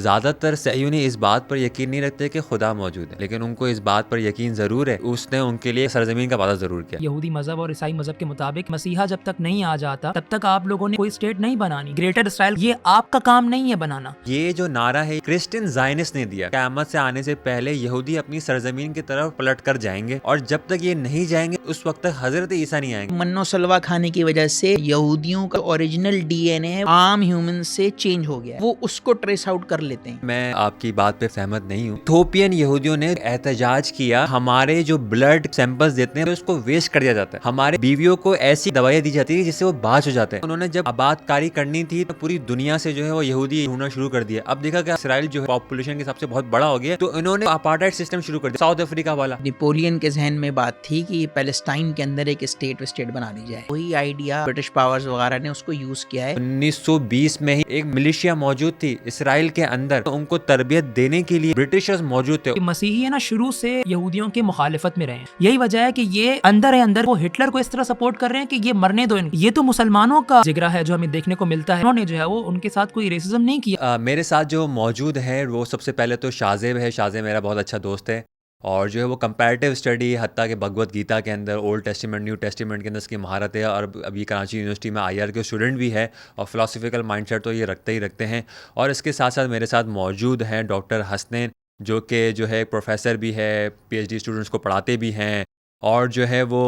ज़्यादातर सह्यूनी इस बात पर यकीन नहीं रखते कि खुदा मौजूद है, लेकिन उनको इस बात पर यकीन ज़रूर है उसने उनके लिए सरज़मीन का वादा ज़रूर किया। यहूदी मजहब और ईसाई मजहब के मुताबिक मसीहा जब तक नहीं आ जाता तब तक आप लोगों ने कोई स्टेट नहीं बनानी। ग्रेटर इसराइल ये आपका काम नहीं है बनाना। ये जो नारा है क्रिश्चियन ज़ायनिस्ट ने दिया, क़यामत से आने से पहले यहूदी अपनी सरज़मीन की तरफ पलट कर जाएंगे और जब तक ये नहीं जाएंगे उस वक्त तक हजरत ईसा नहीं आएंगे। मन्नो सलवा खाने की वजह से यहूदियों का ओरिजिनल डीएनए आम ह्यूमन से चेंज हो गया है, वो उसको ट्रेस आउट कर लेते हैं। मैं आपकी बात पे सहमत नहीं हूँ। इथोपियन यहूदियों ने एहतजाज किया, हमारे जो ब्लड सैंपल्स देते हैं उसको वेस्ट कर दिया जाता है, हमारे बीवियों को ऐसी दवाइयाँ दी जाती है जिससे वो बाज हो जाते हैं। उन्होंने जब आबादकारी करनी थी तो पूरी दुनिया से जो है वो यहूदी ढूंढना शुरू कर दिया। अब देखा कि इसराइल जो है पॉपुलेशन के हिसाब से बहुत बड़ा हो गया, तो इन्होंने अपार्टाइड सिस्टम शुरू कर दिया, साउथ अफ्रीका वाला। नेपोलियन के जहन में बात थी कि पैलेस्टाइन के अंदर एक स्टेट बना दी जाए, वही आइडिया ब्रिटिश पावर्स वगैरह ने उसको यूज किया है। 1920 में ही एक मिलिशिया मौजूद थी इसराइल के अंदर, तो उनको तरबियत देने के लिए ब्रिटिशर्स मौजूद थे। मसीही है ना शुरू से यहूदियों के मुखालिफत में रहे हैं। यही वजह है कि ये अंदर है अंदर वो हिटलर को इस तरह सपोर्ट कर रहे हैं कि ये मरने दो इनको। ये तो मुसलमानों का जिगरा है जो हमें देखने को मिलता है। उन्होंने जो है वो उनके साथ कोई रेसिज्म नहीं किया। मेरे साथ जो मौजूद है वो सबसे पहले तो शाज़ेब है। शाज़ेब मेरा बहुत अच्छा दोस्त है और जो है वो कंपैरेटिव स्टडी हत्ता के भगवत गीता के अंदर, ओल्ड टेस्टामेंट न्यू टेस्टामेंट के अंदर इसकी महारत है और अभी कराची यूनिवर्सिटी में आईआर के स्टूडेंट भी है और फिलोसफिकल माइंडसेट तो ये रखते हैं। और इसके साथ साथ मेरे साथ मौजूद हैं डॉक्टर हसनैन, जो कि जो है प्रोफेसर भी है, पीएचडी स्टूडेंट्स को पढ़ाते भी हैं और जो है वो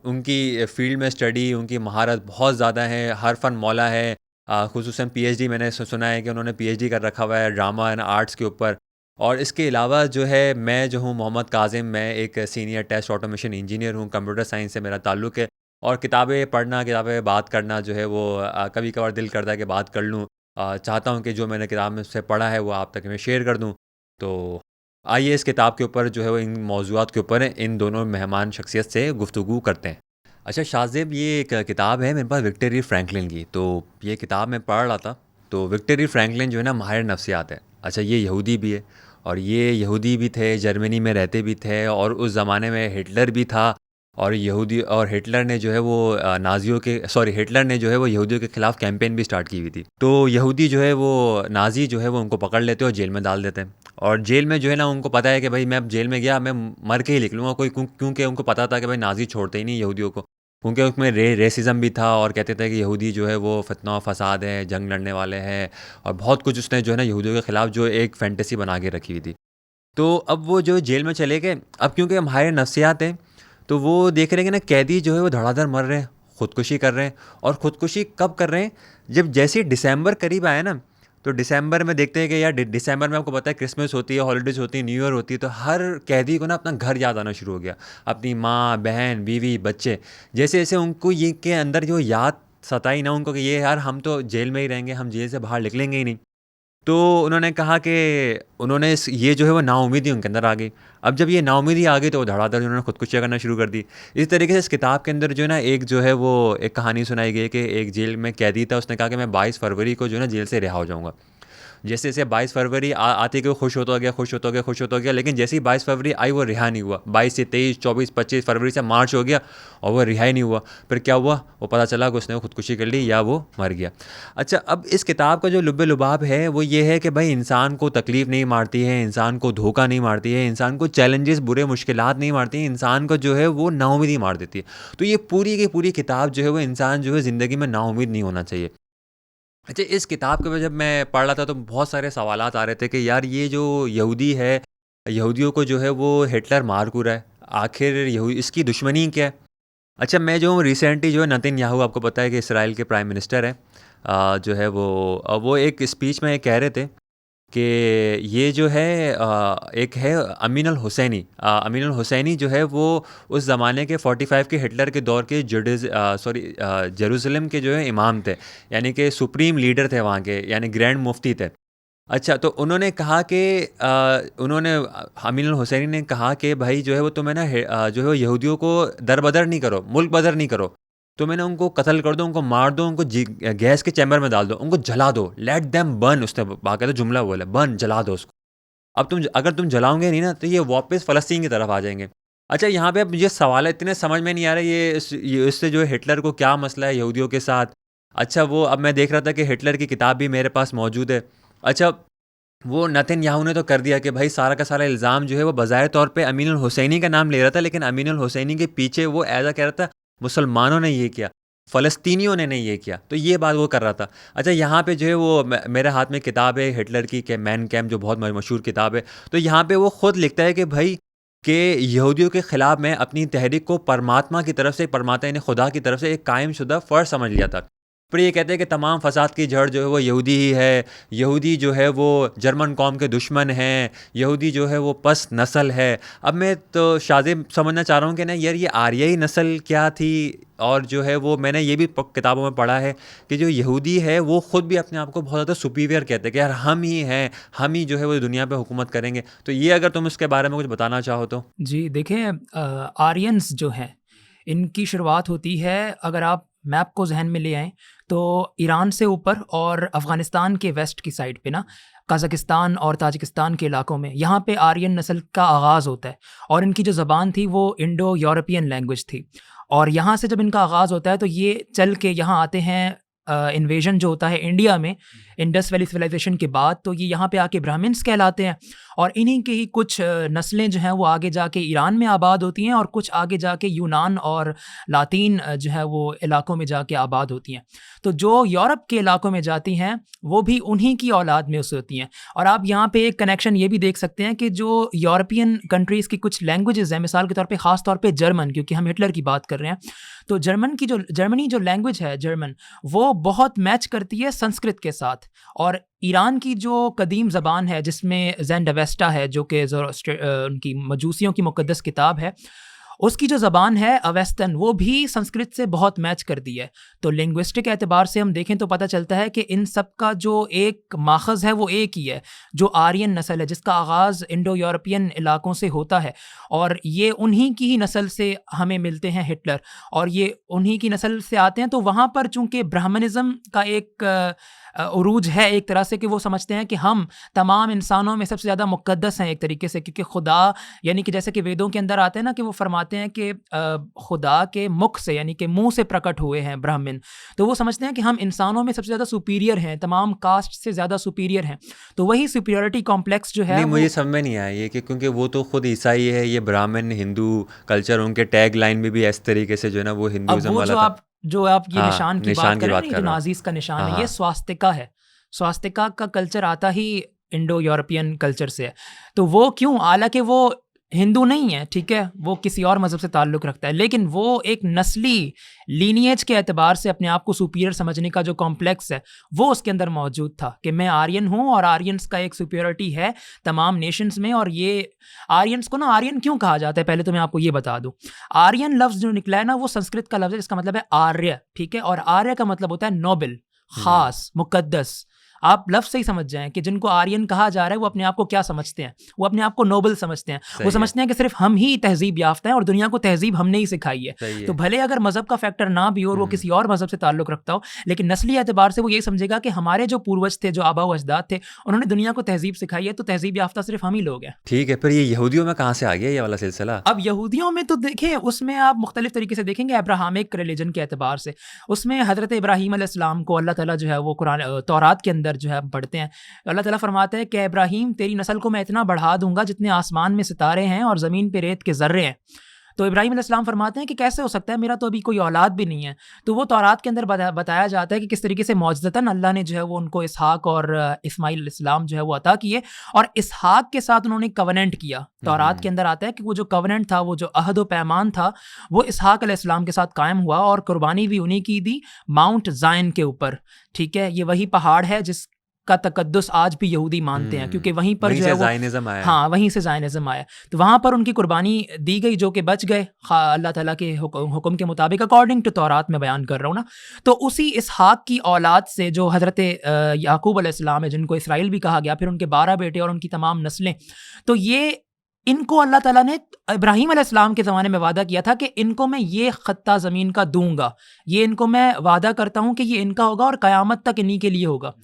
उनकी फील्ड में स्टडी, उनकी महारत बहुत ज़्यादा है, हर फन मौला है। खुसूसन पीएचडी मैंने सुना है कि उन्होंने पीएचडी कर रखा हुआ है ड्रामा एंड आर्ट्स के ऊपर। और इसके अलावा जो है मैं जो हूँ मोहम्मद काजिम, मैं एक सीनियर टेस्ट ऑटोमेशन इंजीनियर हूँ, कंप्यूटर साइंस से मेरा ताल्लुक़ है। और किताबें पढ़ना, किताबें बात करना जो है वो कभी कभार दिल करता है कि बात कर लूँ। चाहता हूँ कि जो मैंने किताब में से पढ़ा है वो आप तक मैं शेयर कर दूँ। तो आइए इस किताब के ऊपर जो है वो इन मौज़ूआत के ऊपर इन दोनों मेहमान शख्सियत से गुफ्तगू करते हैं। अच्छा शाज़ेब, ये एक किताब है मेरे पास विक्टर ई. फ्रैंकलिन की, तो ये किताब मैं पढ़ रहा था। तो विक्टर ई. फ्रैंकलिन जो है ना माहिर नफ्सियात है। अच्छा ये यहूदी भी है और ये यहूदी भी थे, जर्मनी में रहते भी थे और उस ज़माने में हिटलर भी था और यहूदी और हिटलर ने जो है वो हिटलर ने जो है वो यहूदियों के ख़िलाफ़ कैंपेन भी स्टार्ट की हुई थी। तो यहूदी जो है वो नाज़ी जो है वो उनको पकड़ लेते और जेल में डाल देते हैं और जेल में जो है ना उनको पता है कि भाई मैं अब जेल में गया मैं मर के ही निकलूँगा कोई, क्योंकि उनको पता था कि भाई नाज़ी छोड़ते ही नहीं यहूदियों को, क्योंकि उसमें रेसिज्म भी था और कहते थे कि यहूदी जो है वो फितना फसाद है, जंग लड़ने वाले हैं और बहुत कुछ उसने जो है ना यहूदियों के ख़िलाफ़ जो एक फैंटेसी बना के रखी हुई थी। तो अब वो जो जेल में चले गए, अब क्योंकि हमारे नफ्सियात हैं तो वो देख रहे हैं कि ना कैदी जो है वो धड़ाधड़ मर रहे हैं, ख़ुदकुशी कर रहे हैं। और ख़ुदकुशी कब कर रहे हैं? जब जैसे ही दिसंबर करीब आया ना, तो दिसंबर में देखते हैं कि यार दिसंबर में आपको पता है क्रिसमस होती है, हॉलीडेज़ होती है, न्यू ईयर होती है, तो हर कैदी को ना अपना घर याद आना शुरू हो गया, अपनी माँ, बहन, बीवी, बच्चे। जैसे जैसे उनको ये के अंदर जो याद सताई ना उनको कि ये यार हम तो जेल में ही रहेंगे, हम जेल से बाहर निकलेंगे ही नहीं। तो उन्होंने कहा कि ये जो है वो नाउम्मीदी उनके अंदर आ गई। अब जब ये नाउम्मीदी आ गई तो वो धड़ाधड़ उन्होंने खुदकुशियाँ करना शुरू कर दी। इस तरीके से इस किताब के अंदर जो है ना एक जो है वो एक कहानी सुनाई गई कि एक जेल में कैदी था, उसने कहा कि मैं 22 फरवरी को जो है ना जेल से रिहा हो जाऊँगा। जैसे जैसे 22 फरवरी आते कि वो खुश होता गया, लेकिन जैसे ही 22 फरवरी आई वो रिहा नहीं हुआ। 22 से 23, 24, 25 फरवरी से मार्च हो गया और वो रिहा ही नहीं हुआ। फिर क्या हुआ? वो पता चला कि उसने खुदकुशी कर ली या वो मर गया। अच्छा, अब इस किताब का जो लुब्बे लुबाब है वो ये है कि भाई इंसान को तकलीफ़ नहीं मारती है, इंसान को धोखा नहीं मारती है, इंसान को चैलेंजेस, बुरे मुश्किलात नहीं मारती हैं, इंसान को जो है वो नाउम्मीदी मार देती है। तो ये पूरी की पूरी किताब जो है वो इंसान जो है ज़िंदगी में नाउम्मीद नहीं होना चाहिए। अच्छा, इस किताब को जब मैं पढ़ रहा था तो बहुत सारे सवालात आ रहे थे कि यार ये जो यहूदी है, यहूदियों को जो है वो हिटलर मार क्यों रहा है? आखिर इसकी दुश्मनी क्या है? अच्छा, मैं जो रिसेंटली जो है नेतन्याहू, आपको पता है कि इसराइल के प्राइम मिनिस्टर हैं, जो है वो एक स्पीच में कह रहे थे कि ये जो है एक है अमीन अल हुसैनी। अमीन अल हुसैनी जो है वो उस ज़माने के 45 के हिटलर के दौर के जेरूसलम के जो है इमाम थे, यानी कि सुप्रीम लीडर थे वहाँ के, यानी ग्रैंड मुफ्ती थे। अच्छा, तो उन्होंने कहा कि अमीन अल हुसैनी ने कहा कि भाई जो है वो तुम्हें ना जो है वो यहूदियों को दर-बदर नहीं करो, मुल्क बदर नहीं करो, तो मैंने उनको कत्ल कर दो, उनको मार दो, उनको गैस के चैम्बर में डाल दो, उनको जला दो, लेट देम बर्न। उसने बाकायदा जुमला बोला, बर्न, जला दो उसको। अब अगर तुम जलाओगे नहीं ना तो ये वापस फ़लस्तीन की तरफ आ जाएंगे। अच्छा, यहाँ पे अब मुझे सवाल इतने समझ में नहीं आ रहे, ये इससे जो है हिटलर को क्या मसला है यहूदियों के साथ। अच्छा, वो अब मैं देख रहा था कि हिटलर की किताब भी मेरे पास मौजूद है। अच्छा, वो नेतन्याहू ने तो कर दिया कि भाई सारा का सारा इल्ज़ाम जो है वो बज़ाहिर तौर पे अमीन अल हुसैनी का नाम ले रहा था, लेकिन अमीन अल हुसैनी के पीछे वो ऐसा कह रहा था मुसलमानों ने ये किया, फ़लस्तीनियों ने नहीं ये किया, तो ये बात वो कर रहा था। अच्छा, यहाँ पे जो है वो मेरे हाथ में किताब है हिटलर की के मैन कैम्प, जो बहुत मशहूर किताब है, तो यहाँ पे वो ख़ुद लिखता है कि भाई कि यहूदियों के ख़िलाफ़ मैं अपनी तहरीक को परमात्मा की तरफ से, परमात्मा यानी खुदा की तरफ से एक कायम शुदा फ़र्ज समझ लिया था। फिर ये कहते हैं कि तमाम फ़साद की जड़ जो है वो यहूदी ही है, यहूदी जो है वो जर्मन कौम के दुश्मन हैं, यहूदी जो है वो पस नस्ल है। अब मैं तो शाज़ेब समझना चाह रहा हूँ कि ना यार ये आर्यई नस्ल क्या थी, और जो है वो मैंने ये भी किताबों में पढ़ा है कि जो यहूदी है वो ख़ुद भी अपने आप को बहुत ज़्यादा सुपीरियर कहते हैं कि यार हम ही हैं, हम ही जो है वो दुनिया पे हुकूमत करेंगे। तो ये अगर तुम इसके बारे में कुछ बताना चाहो तो। जी देखें, आर्यंस जो हैं इनकी शुरुआत होती है, अगर आप मैप को जहन में ले आएँ तो ईरान से ऊपर और अफ़गानिस्तान के वेस्ट की साइड पे ना कज़ाकिस्तान और ताजिकिस्तान के इलाकों में यहाँ पे आर्यन नस्ल का आगाज़ होता है। और इनकी जो ज़बान थी वो इंडो यूरोपियन लैंग्वेज थी, और यहाँ से जब इनका आगाज़ होता है तो ये चल के यहाँ आते हैं। इन्वेजन जो होता है इंडिया में इंडस वैली सिविलाइजेशन के बाद, तो ये यहाँ पे आके ब्राह्मण्स कहलाते हैं, और इन्हीं की ही कुछ नस्लें जो हैं वो आगे जाके ईरान में आबाद होती हैं, और कुछ आगे जाके यूनान और लातीन जो है वो इलाकों में जाके आबाद होती हैं। तो जो यूरोप के इलाकों में जाती हैं वो भी उन्हीं की औलाद में से होती हैं। और आप यहाँ पे एक कनेक्शन ये भी देख सकते हैं कि जो यूरोपियन कंट्रीज़ की कुछ लैंग्वेजेस हैं, मिसाल के तौर पे ख़ास तौर पे जर्मन, क्योंकि हम हिटलर की बात कर रहे हैं, तो जर्मनी जो लैंग्वेज है जर्मन, वो बहुत मैच करती है संस्कृत के साथ। और ईरान की जो कदीम ज़बान है जिसमें ज़ैंड-अवेस्टा है, जो कि उनकी मजूसियों की मुक़द्दस किताब है, उसकी जो ज़बान है अवेस्तन, वो भी संस्कृत से बहुत मैच करती है। तो लिंग्विस्टिक एतबार से हम देखें तो पता चलता है कि इन सब का जो एक माखज़ है वो एक ही है, जो आर्यन नस्ल है जिसका आगाज़ इंडो यूरोपियन इलाकों से होता है, और ये उन्हीं की ही नस्ल से हमें मिलते हैं हिटलर, और ये उन्हीं की नस्ल से आते हैं। तो वहाँ पर चूँकि ब्राह्मणिज़्म का एक उरूज है एक तरह से, कि वो समझते हैं कि हम तमाम इंसानों में सबसे ज़्यादा मुक़द्दस हैं एक तरीके से, क्योंकि खुदा यानी कि जैसे कि वेदों के अंदर आते हैं ना कि वो फरमाते हैं कि खुदा के मुख से यानी कि मुंह से प्रकट हुए हैं ब्राह्मण, तो वो समझते हैं कि हम इंसानों में सबसे ज़्यादा सुपीरियर हैं, तमाम कास्ट से ज़्यादा सुपीरियर हैं। तो वही सुपीरियरिटी कॉम्प्लेक्स जो है नहीं, मुझे समझ में नहीं आया ये कि क्योंकि वो तो खुद ईसाई है, ये ब्राह्मण हिंदू कल्चर, उनके टैग लाइन में भी इस तरीके से जो है ना वो अब हिंदुज़म वो वाला था। जो आप ये हाँ, निशान की निशान बात की कर रहे हैं बात ना, ये कर जो रहा हूँ। नाज़ीज़ का निशान हाँ, है, ये हाँ। स्वास्तिका है। स्वास्तिका का कल्चर आता ही इंडो यूरोपियन कल्चर से है। तो वो क्यों, हालांकि वो हिंदू नहीं है, ठीक है, वो किसी और मज़हब से ताल्लुक़ रखता है, लेकिन वो एक नस्ली लीनिएज के एतबार से अपने आप को सुपीरियर समझने का जो कॉम्प्लेक्स है वो उसके अंदर मौजूद था, कि मैं आर्यन हूँ और आर्यंस का एक सुपीरियरिटी है तमाम नेशंस में। और ये आर्यंस को ना आर्यन क्यों कहा जाता है, पहले तो मैं आपको ये बता दूँ। आर्यन लफ्ज़ जो निकला है ना वो संस्कृत का लफ्ज़ है जिसका मतलब है आर्य, ठीक है, और आर्य का मतलब होता है नोबल, ख़ास, मुक़द्दस। आप लफ्ज़ से ही समझ जाएं कि जिनको आर्यन कहा जा रहा है वो अपने आप को क्या समझते हैं, वो अपने आप को नोबल समझते हैं। वो समझते हैं कि सिर्फ हम ही तहजीब याफ्ता हैं और दुनिया को तहजीब हमने ही सिखाई है। तो भले अगर मज़हब का फैक्टर ना भी हो और वो किसी और मज़हब से ताल्लुक़ रखता हो, लेकिन नस्ली एतबार से वो ये समझेगा कि हमारे जो पूर्वज थे, जो आबा व अजदाद थे, उन्होंने दुनिया को तहजीब सिखाई है, तो तहजीब याफ्ता सिर्फ हम ही लोग हैं। ठीक है, फिर ये यहूदियों में कहाँ से आ गया ये वाला सिलसिला? अब यहूदियों में तो देखें, उसमें आप मुख्तलिफ तरीके से देखेंगे अब्राहमिक रिलीजन के एतबार से। उसमें हज़रत इब्राहीम अलैहिस्सलाम को अल्लाह ताला जो है वो कुरान तौरात के अंदर जो है पढ़ते हैं, अल्लाह ताला फरमाता है कि इब्राहीम तेरी नस्ल को मैं इतना बढ़ा दूंगा जितने आसमान में सितारे हैं और ज़मीन पे रेत के ज़र्रे हैं। तो इब्राहीम अलैहिस्सलाम फरमाते हैं कि कैसे हो सकता है, मेरा तो अभी कोई औलाद भी नहीं है। तो वो तौरात के अंदर बताया जाता है कि किस तरीके से मौजज़तन अल्लाह ने जो है वो उनको इसहाक और इस्माइल अलैहिस्सलाम जो है वो अता किए, और इसहाक के साथ उन्होंने कवनेंट किया। तौरात के अंदर आता है कि वो जो कवनेंट था, वो जो अहद व पैमान था, वो इसहाक अलैहिस्सलाम के साथ कायम हुआ, और कुर्बानी भी उन्हीं की दी माउंट ज़ायन के ऊपर, ठीक है। ये वही पहाड़ है जिस का तकद्दुस आज भी यहूदी मानते हैं, क्योंकि वहीं पर जो है वो ज़ायनिज़्म आया। हाँ, वहीं से ज़ायनिज़्म आया। तो वहाँ पर उनकी कुर्बानी दी गई, जो कि बच गए अल्लाह ताला के हुक्म के मुताबिक, अकॉर्डिंग टू तौरात में बयान कर रहा हूँ ना। तो उसी इसहाक की औलाद से जो हज़रत याकूब अलैहिस्सलाम है, जिनको इसराइल भी कहा गया, फिर उनके 12 बेटे और उनकी तमाम नस्लें, तो ये इनको अल्लाह ताला ने इब्राहीम अलैहिस्सलाम के ज़माने में वादा किया था कि इनको मैं ये खत्ता ज़मीन का दूंगा, ये इनको मैं वादा करता हूँ कि ये इनका होगा और क़यामत तक इन्हीं के लिए होगा,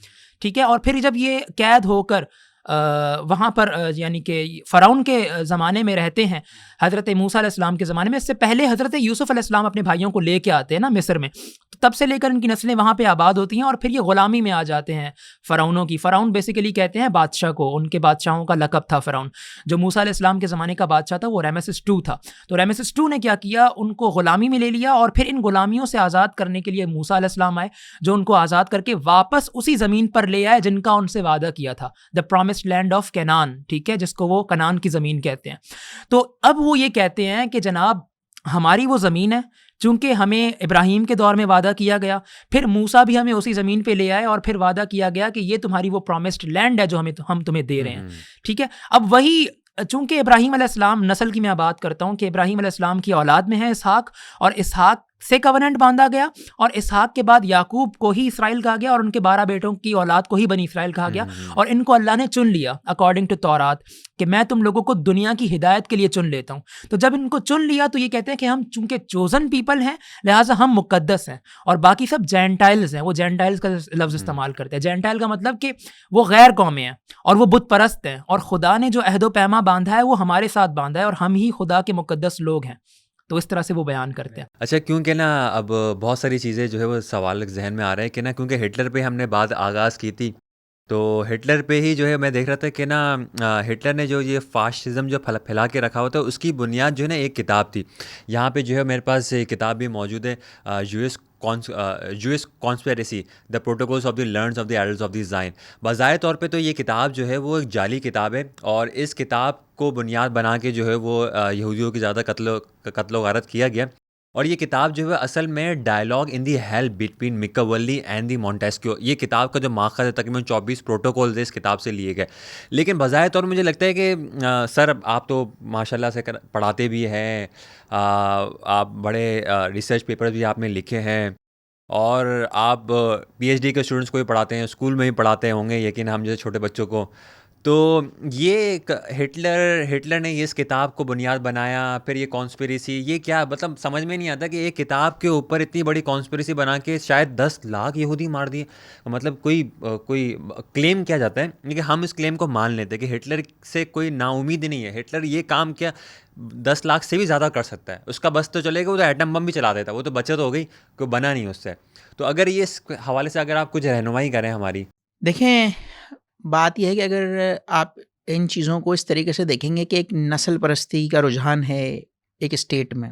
ठीक है। और फिर जब ये कैद होकर वहाँ पर यानी कि फ़िरौन के ज़माने में रहते हैं, हज़रत मूसा अलैहिस्सलाम के ज़माने में। इससे पहले हज़रत यूसुफ़ अलैहिस्सलाम अपने भाइयों को लेके आते हैं ना मिस्र में, तो तब से लेकर इनकी नस्लें वहाँ पे आबाद होती हैं और फिर ये ग़ुलामी में आ जाते हैं फ़िरौनों की। फ़िरौन बेसिकली कहते हैं बादशाह को, उनके बादशाहों का लक़ब था फ़िरौन। जो मूसा अलैहिस्सलाम के ज़माने का बादशाह था वो रमेसेस II था। तो रमेसेस II ने क्या किया, उनको ग़ुलामी में ले लिया और फिर इन ग़ुलामियों से आज़ाद करने के लिए मूसा अलैहिस्सलाम आए, जो उनको आज़ाद करके वापस उसी ज़मीन पर ले आए जिनका उनसे वादा किया था, the promised land of canyon, ठीक है, जिसको वो कनान की ज़मीन कहते हैं। तो अब वो ये कहते हैं कि जनाब हमारी वो ज़मीन है, चूँकि हमें इब्राहीम के दौर में वादा किया गया, फिर मूसा भी हमें उसी ज़मीन पे ले आए और फिर वादा किया गया कि ये तुम्हारी वो प्रॉमिस्ड लैंड है जो हम तुम्हें दे रहे हैं, ठीक है। अब वही चूँकि इब्राहीम अलैहिस्सलाम, नस्ल की मैं बात करता हूँ कि इब्राहीम अलैहिस्सलाम की औलाद में है इसहाक, और इसहाक से कवनेंट बांधा गया, और इसहाक के बाद याकूब को ही इसराइल कहा गया और उनके 12 बेटों की औलाद को ही बनी इसराइल कहा गया। और इनको अल्लाह ने चुन लिया अकॉर्डिंग टू तौरात कि मैं तुम लोगों को दुनिया की हिदायत के लिए चुन लेता हूँ। तो जब इनको चुन लिया तो ये कहते हैं कि हम चूंकि चोजन पीपल हैं लिहाजा हम मुकद्दस हैं और बाकी सब जेंटाइल्स हैं। वो जेंटाइल्स का लफ्ज़ इस्तेमाल करते हैं। जेंटाइल का मतलब कि वो गैर कौमें हैं और वो बुत परस्त हैं, और खुदा ने जो अहद व पैमा बांधा है वो हमारे साथ बांधा है और हम ही खुदा के मुकद्दस लोग हैं। तो इस तरह से वो बयान करते हैं। अच्छा, क्योंकि ना अब बहुत सारी चीज़ें जो है वो सवाल जहन में आ रहा है कि ना, क्योंकि हिटलर पे हमने बात आगाज़ की थी, तो हिटलर पे ही जो है मैं देख रहा था कि ना हिटलर ने जो ये फाशिज़्म जो फैला के रखा हुआ था उसकी बुनियाद जो है ना एक किताब थी। यहाँ पे जो है मेरे पास एक किताब भी मौजूद है, Jewish conspiracy the protocols of the learns of the elders of the Zion. बज़ाहिर तौर पे तो ये किताब जो है वो एक जाली किताब है, और इस किताब को बुनियाद बना के जो है वो यहूदियों की ज़्यादा कत्लो गारत किया गया। और ये किताब जो है असल में dialogue in the hell between Machiavelli and the Montesquieu, ये किताब का जो माखज़ है तकरीबन 24 प्रोटोकॉल्स है इस किताब से लिए गए। लेकिन बज़ाहिर तौर मुझे लगता है कि सर आप तो माशाल्लाह से पढ़ाते भी हैं, आप बड़े रिसर्च पेपर भी आपने लिखे हैं, और आप PhD के स्टूडेंट्स को भी पढ़ाते हैं, स्कूल में भी पढ़ाते होंगे यकीन हम जैसे छोटे बच्चों को। तो ये हिटलर ने ये इस किताब को बुनियाद बनाया, फिर ये कॉन्स्पिरेसी, ये क्या मतलब समझ में नहीं आता कि एक किताब के ऊपर इतनी बड़ी कॉन्स्पिरेसी बना के शायद 10 लाख यहूदी मार दिए। मतलब कोई क्लेम किया जाता है, लेकिन हम इस क्लेम को मान लेते हैं कि हिटलर से कोई नाउमीद नहीं है। हिटलर ये काम क्या 10 लाख से भी ज़्यादा कर सकता है, उसका बस तो चलेगा, वो तो एटम बम भी चला देता, वो तो बचत हो गई, कोई बना नहीं उससे। तो अगर ये इस हवाले से अगर आप कुछ रहनुमाई करें हमारी। देखें, बात यह है कि अगर आप इन चीज़ों को इस तरीके से देखेंगे कि एक नस्ल परस्ती का रुझान है एक स्टेट में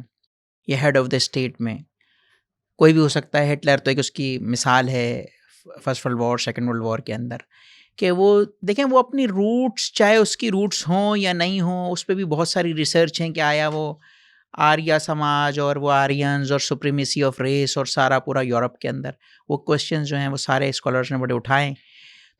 या हेड ऑफ द स्टेट में, कोई भी हो सकता है। हिटलर तो एक उसकी मिसाल है first world war, second world war के अंदर, कि वो देखें वो अपनी रूट्स, चाहे उसकी रूट्स हों या नहीं हों, उस पर भी बहुत सारी रिसर्च हैं कि आया वो आर्या समाज और वो आर्यंस और सुप्रीमेसी ऑफ रेस और सारा पूरा यूरोप के अंदर वो क्वेश्चंस जो हैं वो सारे स्कॉलर्स ने बड़े उठाएं।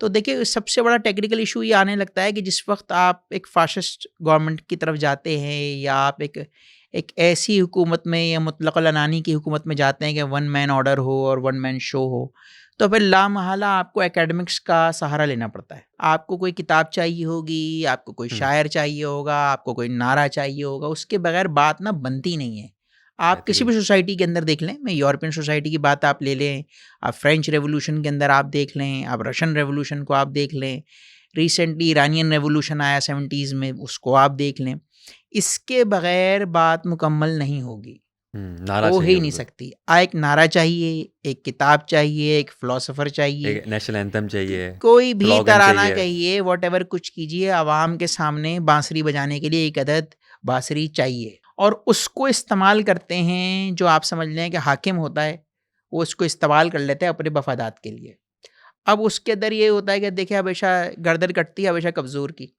तो देखिए सबसे बड़ा टेक्निकल इशू ये आने लगता है कि जिस वक्त आप एक फाशिस्ट गवर्नमेंट की तरफ जाते हैं या आप एक ऐसी हुकूमत में या मुतलक़ अनानी की हुकूमत में जाते हैं कि वन मैन ऑर्डर हो और वन मैन शो हो, तो फिर लामहला आपको एकेडमिक्स का सहारा लेना पड़ता है। आपको कोई किताब चाहिए होगी, आपको कोई शायर चाहिए होगा, आपको कोई नारा चाहिए होगा, उसके बगैर बात ना बनती नहीं है। आप किसी भी सोसाइटी के अंदर देख लें, मैं यूरोपियन सोसाइटी की बात आप ले लें, आप फ्रेंच रेवोल्यूशन के अंदर आप देख लें, आप रशियन रेवोल्यूशन को आप देख लें, रिसेंटली ईरानियन रेवोल्यूशन आया 70s में, उसको आप देख लें। इसके बगैर बात मुकम्मल नहीं होगी, नारा हो चाहिए ही नहीं उनको, सकती। एक नारा चाहिए, एक किताब चाहिए, एक फ़िलासफ़र चाहिए, एक नेशनल एंथम चाहिए, कोई भी स्लोगन तराना चाहिए। कहिए, व्हाटएवर कुछ कीजिए, आवाम के सामने बांसुरी बजाने के लिए एक अदद बांसुरी चाहिए। और उसको इस्तेमाल करते हैं, जो आप समझ लें कि हाकिम होता है, वो उसको इस्तेमाल कर लेते हैं अपने मफादात के लिए। अब उसके अंदर ये होता है कि देखिए हमेशा गर्दन कटती है हमेशा कमज़ोर की।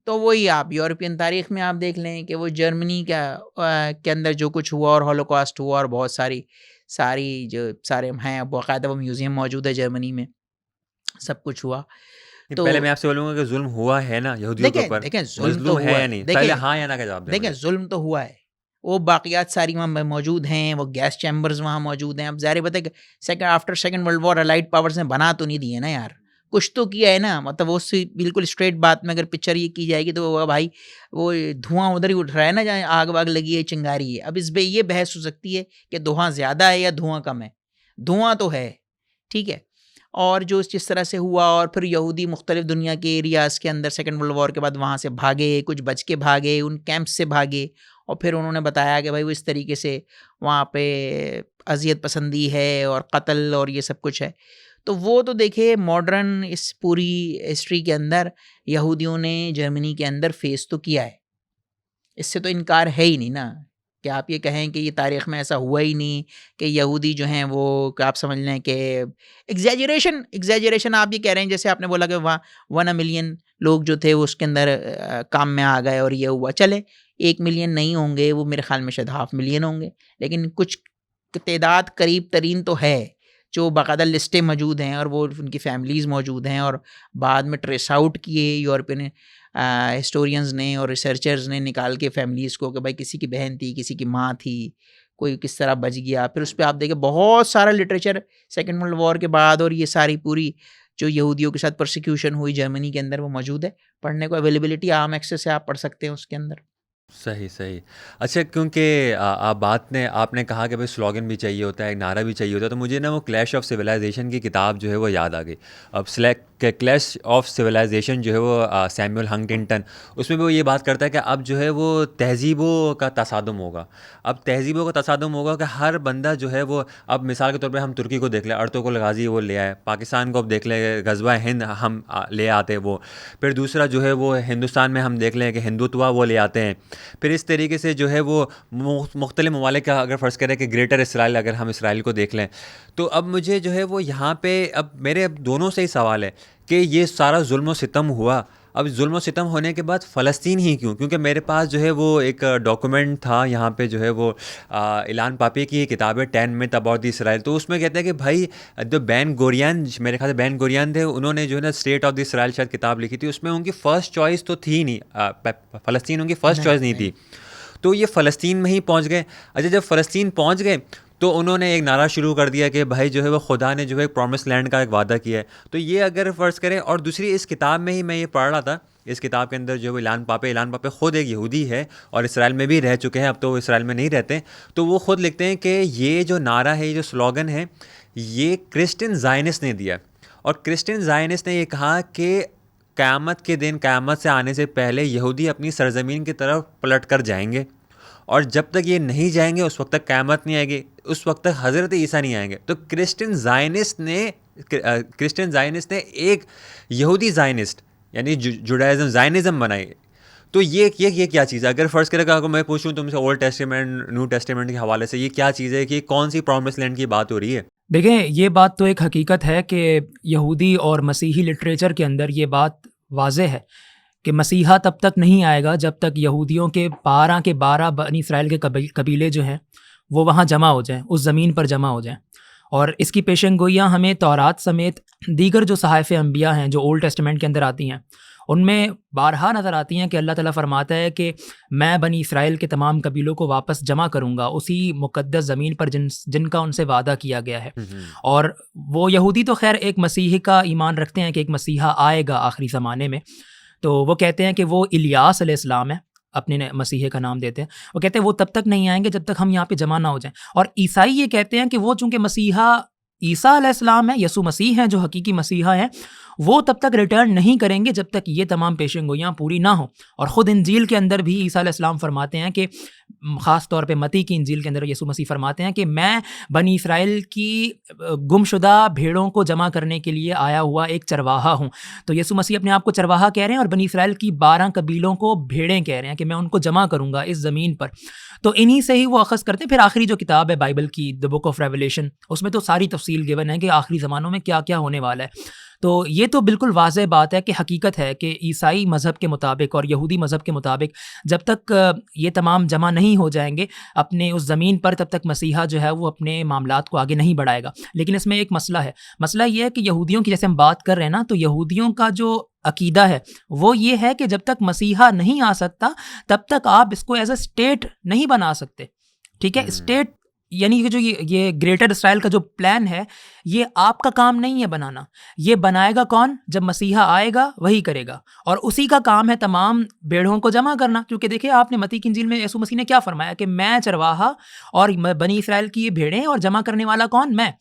तो वही आप यूरोपियन तारीख़ में आप देख लें कि वो जर्मनी के अंदर जो कुछ हुआ और हॉलोकॉस्ट हुआ और बहुत सारी जो सारे हैं बाकायदा वो म्यूज़ियम मौजूद है जर्मनी में, सब कुछ हुआ। नहीं, तो पहले मैं आपसे बोलूँगा कि जुल्म हुआ है ना यहूदियों के ऊपर? देखें ज़ुल्म तो मज़लूम है हुआ या है। नहीं? पहले हाँ या ना का जवाब दें देखें मुझे। ज़ुल्म तो हुआ है। वो बाक़ियात सारी वहाँ मौजूद हैं, वो गैस चैम्बर्स वहाँ मौजूद हैं। अब ज़ाहिर बात है कि after second world war allied powers ने बना तो नहीं दिए ना यार, कुछ तो किया है ना। मतलब वो बिल्कुल स्ट्रेट बात में अगर पिक्चर ये की जाएगी तो वो भाई वो धुआँ उधर ही उठ रहा है ना जहाँ आग वाग लगी है, चिंगारी है। अब इस पर ये बहस हो सकती है कि धुआँ ज़्यादा है या धुआँ कम है। धुआँ तो है, ठीक है। और जो जिस तरह से हुआ, और फिर यहूदी मुख्तलिफ दुनिया के एरियाज़ के अंदर सेकेंड वर्ल्ड वॉर के बाद वहाँ से भागे, कुछ बच के भागे, उन कैंप से भागे, और फिर उन्होंने बताया कि भाई वो इस तरीके से वहाँ पे अजियत पसंदी है और कत्ल और ये सब कुछ है। तो वो तो देखिए मॉडर्न इस पूरी हिस्ट्री के अंदर यहूदियों ने जर्मनी के अंदर फेस तो किया है, इससे तो इनकार है ही नहीं ना कि आप ये कहें कि ये तारीख़ में ऐसा हुआ ही नहीं कि यहूदी जो हैं वो आप समझ लें कि एग्जैजरेशन आप ये कह रहे हैं, जैसे आपने बोला कि वहाँ 1 मिलियन लोग जो थे वो उसके अंदर काम में आ गए और ये हुआ। चले 1 मिलियन नहीं होंगे, वो मेरे ख्याल में शायद 500 मिलियन होंगे, लेकिन कुछ तादाद करीब तरीन तो है जो बाकायदा लिस्टें मौजूद हैं और वो उनकी फैमिलीज़ मौजूद हैं, और बाद में ट्रेस आउट किए यूरोपियन हिस्टोरियंस ने और रिसर्चर्स ने निकाल के फैमिलीज़ को कि भाई किसी की बहन थी, किसी की माँ थी, कोई किस तरह बच गया। फिर उस पर आप देखें बहुत सारा लिटरेचर सेकेंड वर्ल्ड वॉर के बाद, और ये सारी पूरी जो यहूदियों के साथ प्रोसिक्यूशन हुई जर्मनी के अंदर वो मौजूद है, पढ़ने को अवेलेबिलिटी आम एक्सेस से आप पढ़ सकते हैं उसके अंदर। सही, सही। अच्छा, क्योंकि आप आपने कहा कि भाई स्लोगन भी चाहिए होता है, एक नारा भी चाहिए होता है, तो मुझे ना वो क्लैश ऑफ सिविलाइजेशन की किताब जो है वो याद आ गई। अब क्लैश ऑफ सिविलाइजेशन जो है वो सैमुअल हंटिंगटन, उसमें भी वो ये बात करता है कि अब जो है वो तहज़ीबों का तसादुम होगा। अब तहज़ीबों का तसादुम होगा कि हर बंदा जो है वो, अब मिसाल के तौर पे हम तुर्की को देख लें, अर्तुगरुल गाज़ी वो ले आए, पाकिस्तान को अब देख लें गज़वा हिंद हम ले आते वो, फिर दूसरा जो है वो हिंदुस्तान में हम देख लें कि हिंदुत्व वो ले आते हैं। फिर इस तरीके से जो है वो मुख्तलिफ ममालिक का, अगर फ़र्ज़ करें कि ग्रेटर इसराइल, अगर हम इसराइल को देख लें, तो अब मुझे जो है वो यहाँ पे अब मेरे दोनों से ही सवाल है कि ये सारा जुल्म व सितम हुआ, अब जुल्म व सितम होने के बाद फ़लस्तीन ही क्यों? क्योंकि मेरे पास जो है वो एक डॉक्यूमेंट था यहाँ पे, जो है वो इलान पापी की किताब है 10 मिथ अबाउट द इसराइल, तो उसमें कहते हैं कि भाई जो बैन गोरियन, मेरे ख्याल से बैन गोरियन थे, उन्होंने जो है ना स्टेट ऑफ द इसराइल शायद किताब लिखी थी, उसमें उनकी फ़र्स्ट चॉइस तो थी नहीं, फ़लस्तीन उनकी फ़र्स्ट चॉइस नहीं थी, तो ये फ़लस्तीन में ही पहुँच गए। अच्छा, जब फ़लस्तीन पहुँच गए तो उन्होंने एक नारा शुरू कर दिया कि भाई जो है वो खुदा ने जो है प्रॉमिस लैंड का एक वादा किया है। तो ये अगर फ़र्ज़ करें, और दूसरी इस किताब में ही मैं ये पढ़ रहा था, इस किताब के अंदर जो है इलान पापे ख़ुद एक यहूदी है और इसराइल में भी रह चुके हैं, अब तो वो इसराइल में नहीं रहते, तो वो ख़ुद लिखते हैं कि ये जो नारा है, ये जो स्लोगन है, ये क्रिश्चियन ज़ायनिस्ट ने दिया, और क्रिश्चियन ज़ायनिस्ट ने ये कहा कि क़यामत के दिन, क़यामत से आने से पहले यहूदी अपनी सरज़मीन की तरफ पलट कर जाएंगे, और जब तक ये नहीं जाएंगे उस वक्त तक क़यामत नहीं आएगी, उस वक्त तक हज़रत ईसा नहीं आएंगे। तो क्रिश्चियन ज़ायनिस्ट ने एक यहूदी ज़ायनिस्ट यानी जुडाइज़म ज़ायनिज़म बनाई। तो ये क्या चीज़ है? अगर फ़र्ज़ करें, अगर मैं पूछूं तुमसे ओल्ड टेस्टामेंट न्यू टेस्टामेंट के हवाले से, ये क्या चीज़ है कि कौन सी प्रॉमिस लैंड की बात हो रही है? देखें, ये बात तो एक हकीकत है कि यहूदी और मसीही लिटरेचर के अंदर ये बात वाज़ेह है कि मसीहा तब तक नहीं आएगा जब तक यहूदियों के 12 के 12 बनी इसराइल के कबीले जो हैं वो वहाँ जमा हो जाएं, उस ज़मीन पर जमा हो जाएं। और इसकी पेशन गोइयाँ हमें तौरात समेत दीगर जो सहाफ़ अंबिया हैं जो ओल्ड टेस्टामेंट के अंदर आती हैं, उनमें बारहा नज़र आती हैं कि अल्लाह ताला फरमाता है कि मैं बनी इसराइल के तमाम कबीलों को वापस जमा करूँगा उसी मुक़द्दस ज़मीन पर जिनका उनसे वादा किया गया है। और वो यहूदी तो खैर एक मसीही का ईमान रखते हैं कि एक मसीहा आएगा आखिरी ज़माने में, तो वो कहते हैं कि वो इलियास अलैहिस्सलाम है, अपने मसीहे का नाम देते हैं। वो कहते हैं वो तब तक नहीं आएंगे जब तक हम यहाँ पे जमा ना हो जाएं। और ईसाई ये कहते हैं कि वो चूँकि मसीहा ईसा अलैहिस्सलाम है, यसु मसीह हैं जो हकीकी मसीहा हैं, वो तब तक रिटर्न नहीं करेंगे जब तक ये तमाम पेशेंगोइयाँ पूरी ना हो। और ख़ुद इंजील के अंदर भी ईसा अलैहिस्सलाम फरमाते हैं कि ख़ास तौर पे मती की इंजील के अंदर यसु मसीह फरमाते हैं कि मैं बनी इसराइल की गुमशुदा भेड़ों को जमा करने के लिए आया हुआ एक चरवाहा हूँ। तो यसु मसीह अपने आप को चरवाहा कह रहे हैं और बनी इसराइल की 12 कबीलों को भेड़ें कह रहे हैं कि मैं उनको जमा करूँगा इस ज़मीन पर। तो इन्हीं से ही वो अखज़ करते हैं। फिर आखिरी जो किताब है बाइबल की, द बुक ऑफ रेवलेशन, उसमें तो सारी तफसील गिवन है कि आखिरी ज़मानों में क्या क्या होने वाला है। तो ये तो बिल्कुल वाज़ेह बात है कि हकीकत है कि ईसाई मज़हब के मुताबिक और यहूदी मज़हब के मुताबिक जब तक ये तमाम जमा नहीं हो जाएंगे अपने उस ज़मीन पर, तब तक मसीहा जो है वो अपने मामलात को आगे नहीं बढ़ाएगा। लेकिन इसमें एक मसला है। मसला ये है कि यहूदियों की, जैसे हम बात कर रहे हैं ना, तो यहूदियों का जो अकीदा है वो ये है कि जब तक मसीहा नहीं आ सकता तब तक आप इसको एज अ स्टेट नहीं बना सकते। ठीक है, स्टेट यानी कि जो ये ग्रेटर इसराइल का जो प्लान है, ये आपका काम नहीं है बनाना। ये बनाएगा कौन? जब मसीहा आएगा वही करेगा, और उसी का काम है तमाम भेड़ों को जमा करना। क्योंकि देखिए, आपने मती की इंजील में यसु मसीह ने क्या फरमाया कि मैं चरवाहा और बनी इसराइल की ये भेड़ें, और जमा करने वाला कौन? मैं।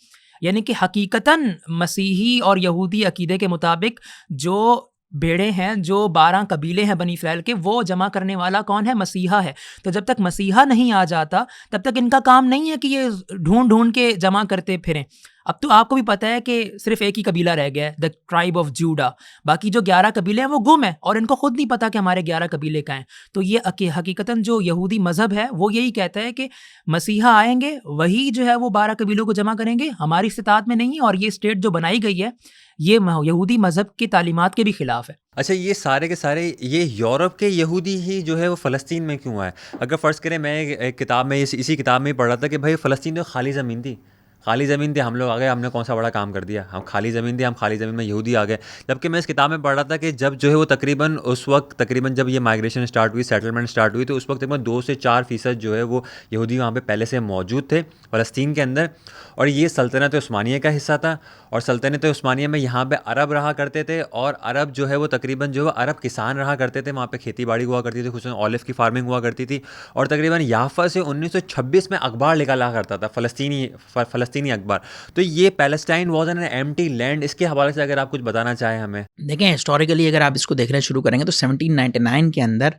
यानी कि हकीकतन मसीही और यहूदी अकीदे के मुताबिक जो भेड़ें हैं, जो 12 कबीले हैं बनी इस्राएल के, वो जमा करने वाला कौन है? मसीहा है। तो जब तक मसीहा नहीं आ जाता तब तक इनका काम नहीं है कि ये ढूंढ ढूंढ के जमा करते फिरें। अब तो आपको भी पता है कि सिर्फ एक ही कबीला रह गया है, द ट्राइब ऑफ जूडा। बाकी जो 11 कबीले हैं वो गुम हैं और इनको खुद नहीं पता कि हमारे 11 कबीले का हैं। तो ये हकीकतन जो यहूदी मज़हब है वो यही कहता है कि मसीहा आएंगे, वही जो है वो 12 कबीलों को जमा करेंगे, हमारी इस्तिताअत में नहीं है। और ये स्टेट जो बनाई गई है ये यहूदी मज़हब की तालीमात के भी खिलाफ है। अच्छा, ये सारे के सारे ये यूरोप के यहूदी ही जो है वो फ़लस्तीन में क्यों आए? अगर फ़र्ज़ करें, मैं एक किताब में इसी किताब में ही पढ़ रहा था कि भाई फ़लस्तीन तो खाली ज़मीन थी, खाली ज़मीन थी, हम लोग आ गए, हमने कौन सा बड़ा काम कर दिया, हम खाली ज़मीन थी, हम खाली ज़मीन में यहूदी आ गए। जबकि मैं इस किताब में पढ़ रहा था कि जब जो है वो तकरीबन जब ये माइग्रेशन स्टार्ट हुई, सेटलमेंट स्टार्ट हुई, तो उस वक्त तकरीबन 2 से 4% जो है वो यहूदी वहाँ पे पहले से मौजूद थे फ़लस्तीन के अंदर। और ये सल्तनत उस्मानिया का हिस्सा था, और सल्तनत उस्मानिया में यहाँ पे अरब रहा करते थे, और अरब जो है वो तकरीबन जो है अरब किसान रहा करते थे, वहाँ पे खेती बाड़ी हुआ करती थी, खुसूसन ऑलिव की फार्मिंग हुआ करती थी। और तकरीबन याफा से 1926 में अखबार निकाला करता था, फ़लस्तीनी अखबार। तो ये Palestine was an empty land, इसके हवाले से अगर आप कुछ बताना चाहें हमें। देखें, हिस्टोरिकली अगर आप इसको देखना शुरू करेंगे तो 1799 के अंदर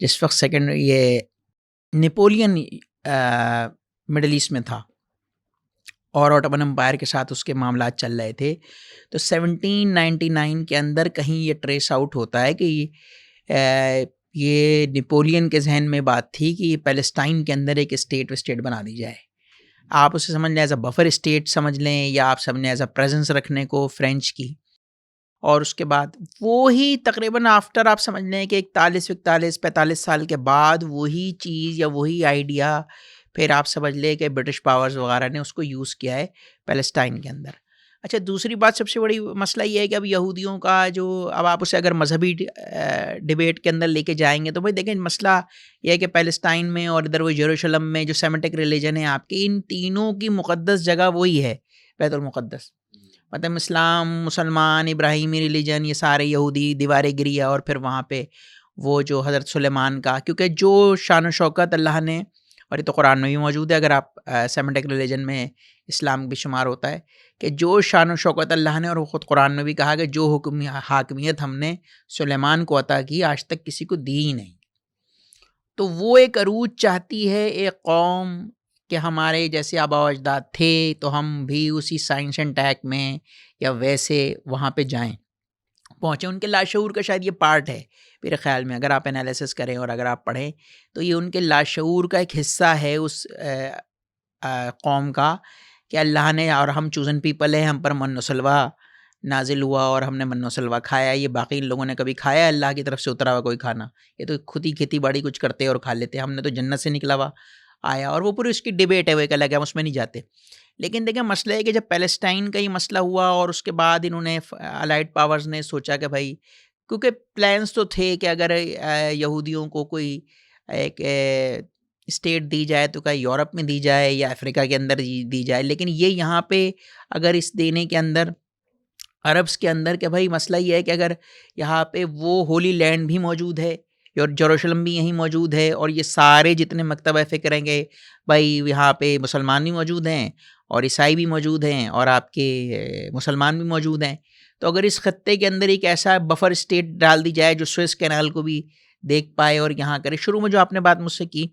जिस वक्त सेकेंड ये नेपोलियन मिडल ईस्ट में था और ऑटोमन एम्पायर के साथ उसके मामला चल रहे थे, तो 1799 के अंदर कहीं ये ट्रेस आउट होता है कि ये नेपोलियन के जहन में बात थी कि पैलेस्टाइन के अंदर एक स्टेट बना दी जाए। आप उसे समझ लें एज अ बफर स्टेट समझ लें, या आप समझ लें एज अ प्रेजेंस रखने को फ्रेंच की। और उसके बाद वो ही तकरीबन आफ्टर आप समझ लें कि 41-45 साल के बाद वही चीज़ या वही आइडिया फिर आप समझ लें कि ब्रिटिश पावर्स वगैरह ने उसको यूज़ किया है पैलेस्टाइन के अंदर। अच्छा, दूसरी बात सबसे बड़ी मसला ये है कि अब यहूदियों का जो, अब आप उसे अगर मजहबी डिबेट के अंदर लेके जाएंगे तो भाई देखें, मसला ये है कि पैलेस्टाइन में और इधर वो यरूशलेम में जो सेमेटिक रिलीजन है आपके, इन तीनों की मुक़द्दस जगह वही है, बैतुल मुक़द्दस। मतलब इस्लाम, मुसलमान, इब्राहिमी रिलीजन, ये सारे यहूदी दीवारें गिरी है। और फिर वहाँ पे वो जो हज़रत सुलेमान का, क्योंकि जो शान शौकत अल्लाह ने, और ये तो कुरान में भी मौजूद है, अगर आप सेमेटिक रिलीजन में इस्लाम भी शुमार होता है, कि जो शान शौकत अल्लाह ने, और वो ख़ुद कुरान में भी कहा कि जो हाकमियत हमने सुलेमान को अता की आज तक किसी को दी ही नहीं। तो वो एक अरूज चाहती है एक कौम कि हमारे जैसे आबा अजदाद थे तो हम भी उसी साइंस एंड टेक में या वैसे वहाँ पे जाएं, पहुँचे। उनके लाशऊर का शायद ये पार्ट है मेरे ख़्याल में, अगर आप एनालिसिस करें और अगर आप पढ़ें तो ये उनके लाशऊर का एक हिस्सा है उस कौम का, कि अल्लाह ने, और हम चूज़न पीपल है, हम पर मन्नो सलवा नाजिल हुआ और हमने मन्नो सलवा खाया। ये बाकी इन लोगों ने कभी खाया अल्लाह की तरफ से उतरा हुआ कोई खाना? ये तो खुद ही खेती बाड़ी कुछ करते और खा लेते। हमने तो जन्नत से निकला हुआ आया, और वो पूरी उसकी डिबेट है, वो एक अलग है, हम उसमें नहीं जाते। लेकिन देखिए, मसला है कि जब पैलेस्टाइन का ये मसला हुआ और उसके बाद इन्होंने अलाइड पावर्स ने सोचा कि भाई, क्योंकि प्लान्स तो थे कि अगर यहूदियों को कोई एक स्टेट दी जाए तो क्या यूरोप में दी जाए या अफ्रीका के अंदर दी जाए, लेकिन ये यहाँ पे अगर इस देने के अंदर अरब्स के अंदर, कि भाई मसला ये है कि अगर यहाँ पे वो होली लैंड भी मौजूद है और जेरूशलम भी यहीं मौजूद है, और ये सारे जितने मकतब फ़िक्र रहेंगे भाई, यहाँ पे मुसलमान भी मौजूद हैं और ईसाई भी मौजूद हैं और आपके मुसलमान भी मौजूद हैं। तो अगर इस खत्ते के अंदर एक ऐसा बफर स्टेट डाल दी जाए जो स्वेज़ कैनाल को भी देख पाए और यहाँ करे। शुरू में जो आपने बात मुझसे की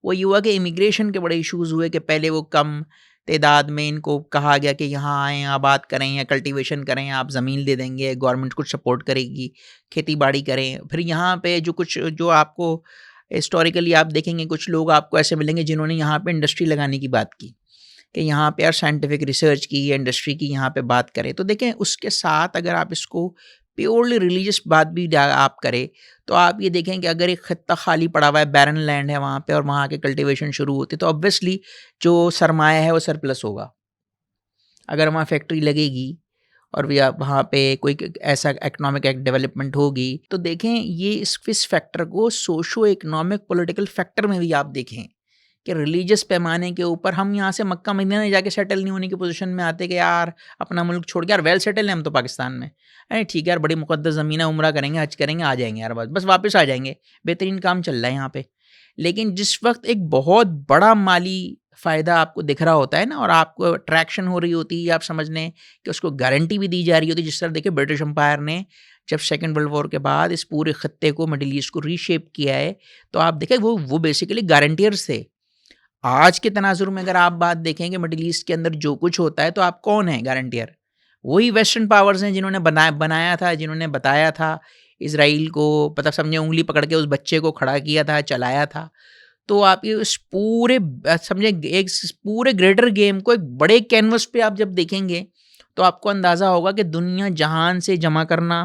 वो ये हुआ कि इमिग्रेशन के बड़े इश्यूज़ हुए, कि पहले वो कम तादाद में इनको कहा गया कि यहाँ आएँ, आबाद करें या कल्टीवेशन करें, आप ज़मीन दे देंगे, गवर्नमेंट कुछ सपोर्ट करेगी, खेती बाड़ी करें। फिर यहाँ पे जो आपको हिस्टोरिकली आप देखेंगे, कुछ लोग आपको ऐसे मिलेंगे जिन्होंने यहाँ पे इंडस्ट्री लगाने की बात की, कि यहाँ पे यार साइंटिफिक रिसर्च की या इंडस्ट्री की यहाँ पे बात करें। तो देखें, उसके साथ अगर आप इसको प्योरली रिलीजियस बात भी आप करें तो आप ये देखें कि अगर एक खत्ता खाली पड़ा हुआ है, बैरन लैंड है वहाँ पे, और वहाँ के कल्टीवेशन शुरू होते, तो ऑब्वियसली जो सरमाया है वो सरप्लस होगा। अगर वहाँ फैक्ट्री लगेगी और वहाँ पे कोई ऐसा इकोनॉमिक डेवलपमेंट होगी, तो देखें ये इस फैक्टर को सोशो इकोनॉमिक पॉलिटिकल फैक्टर में भी आप देखें कि रिलीजियस पैमाने के ऊपर हम यहाँ से मक्का मदीना में जाके सेटल नहीं होने की पोजीशन में आते कि यार अपना मुल्क छोड़ के, यार वेल सेटल है हम तो पाकिस्तान में, अरे ठीक है यार, बड़ी मुक़द्दस ज़मीन है, उम्रा करेंगे, हज करेंगे, आ जाएंगे यार, बस वापस आ जाएंगे, बेहतरीन काम चल रहा है यहाँ पे। लेकिन जिस वक्त एक बहुत बड़ा माली फ़ायदा आपको दिख रहा होता है ना, और आपको अट्रैक्शन हो रही होती है, आप समझ लें कि उसको गारंटी भी दी जा रही होती है। जिस तरह देखिए ब्रिटिश एम्पायर ने जब सेकेंड वर्ल्ड वॉर के बाद इस पूरे खत्ते को, मिडिल ईस्ट को रीशेप किया है, तो आप देखें वो बेसिकली गारंटियर्स थे। आज के तनाजुर में अगर आप बात देखें कि मिडिल ईस्ट के अंदर जो कुछ होता है, तो आप कौन है गारंटियर? वही वेस्टर्न पावर्स हैं जिन्होंने बनाया था, जिन्होंने बताया था इसराइल को, पता समझे उंगली पकड़ के उस बच्चे को खड़ा किया था, चलाया था। तो आप ये उस पूरे समझे एक पूरे ग्रेटर गेम को एक बड़े कैनवस पे आप जब देखेंगे, तो आपको अंदाज़ा होगा कि दुनिया जहान से जमा करना,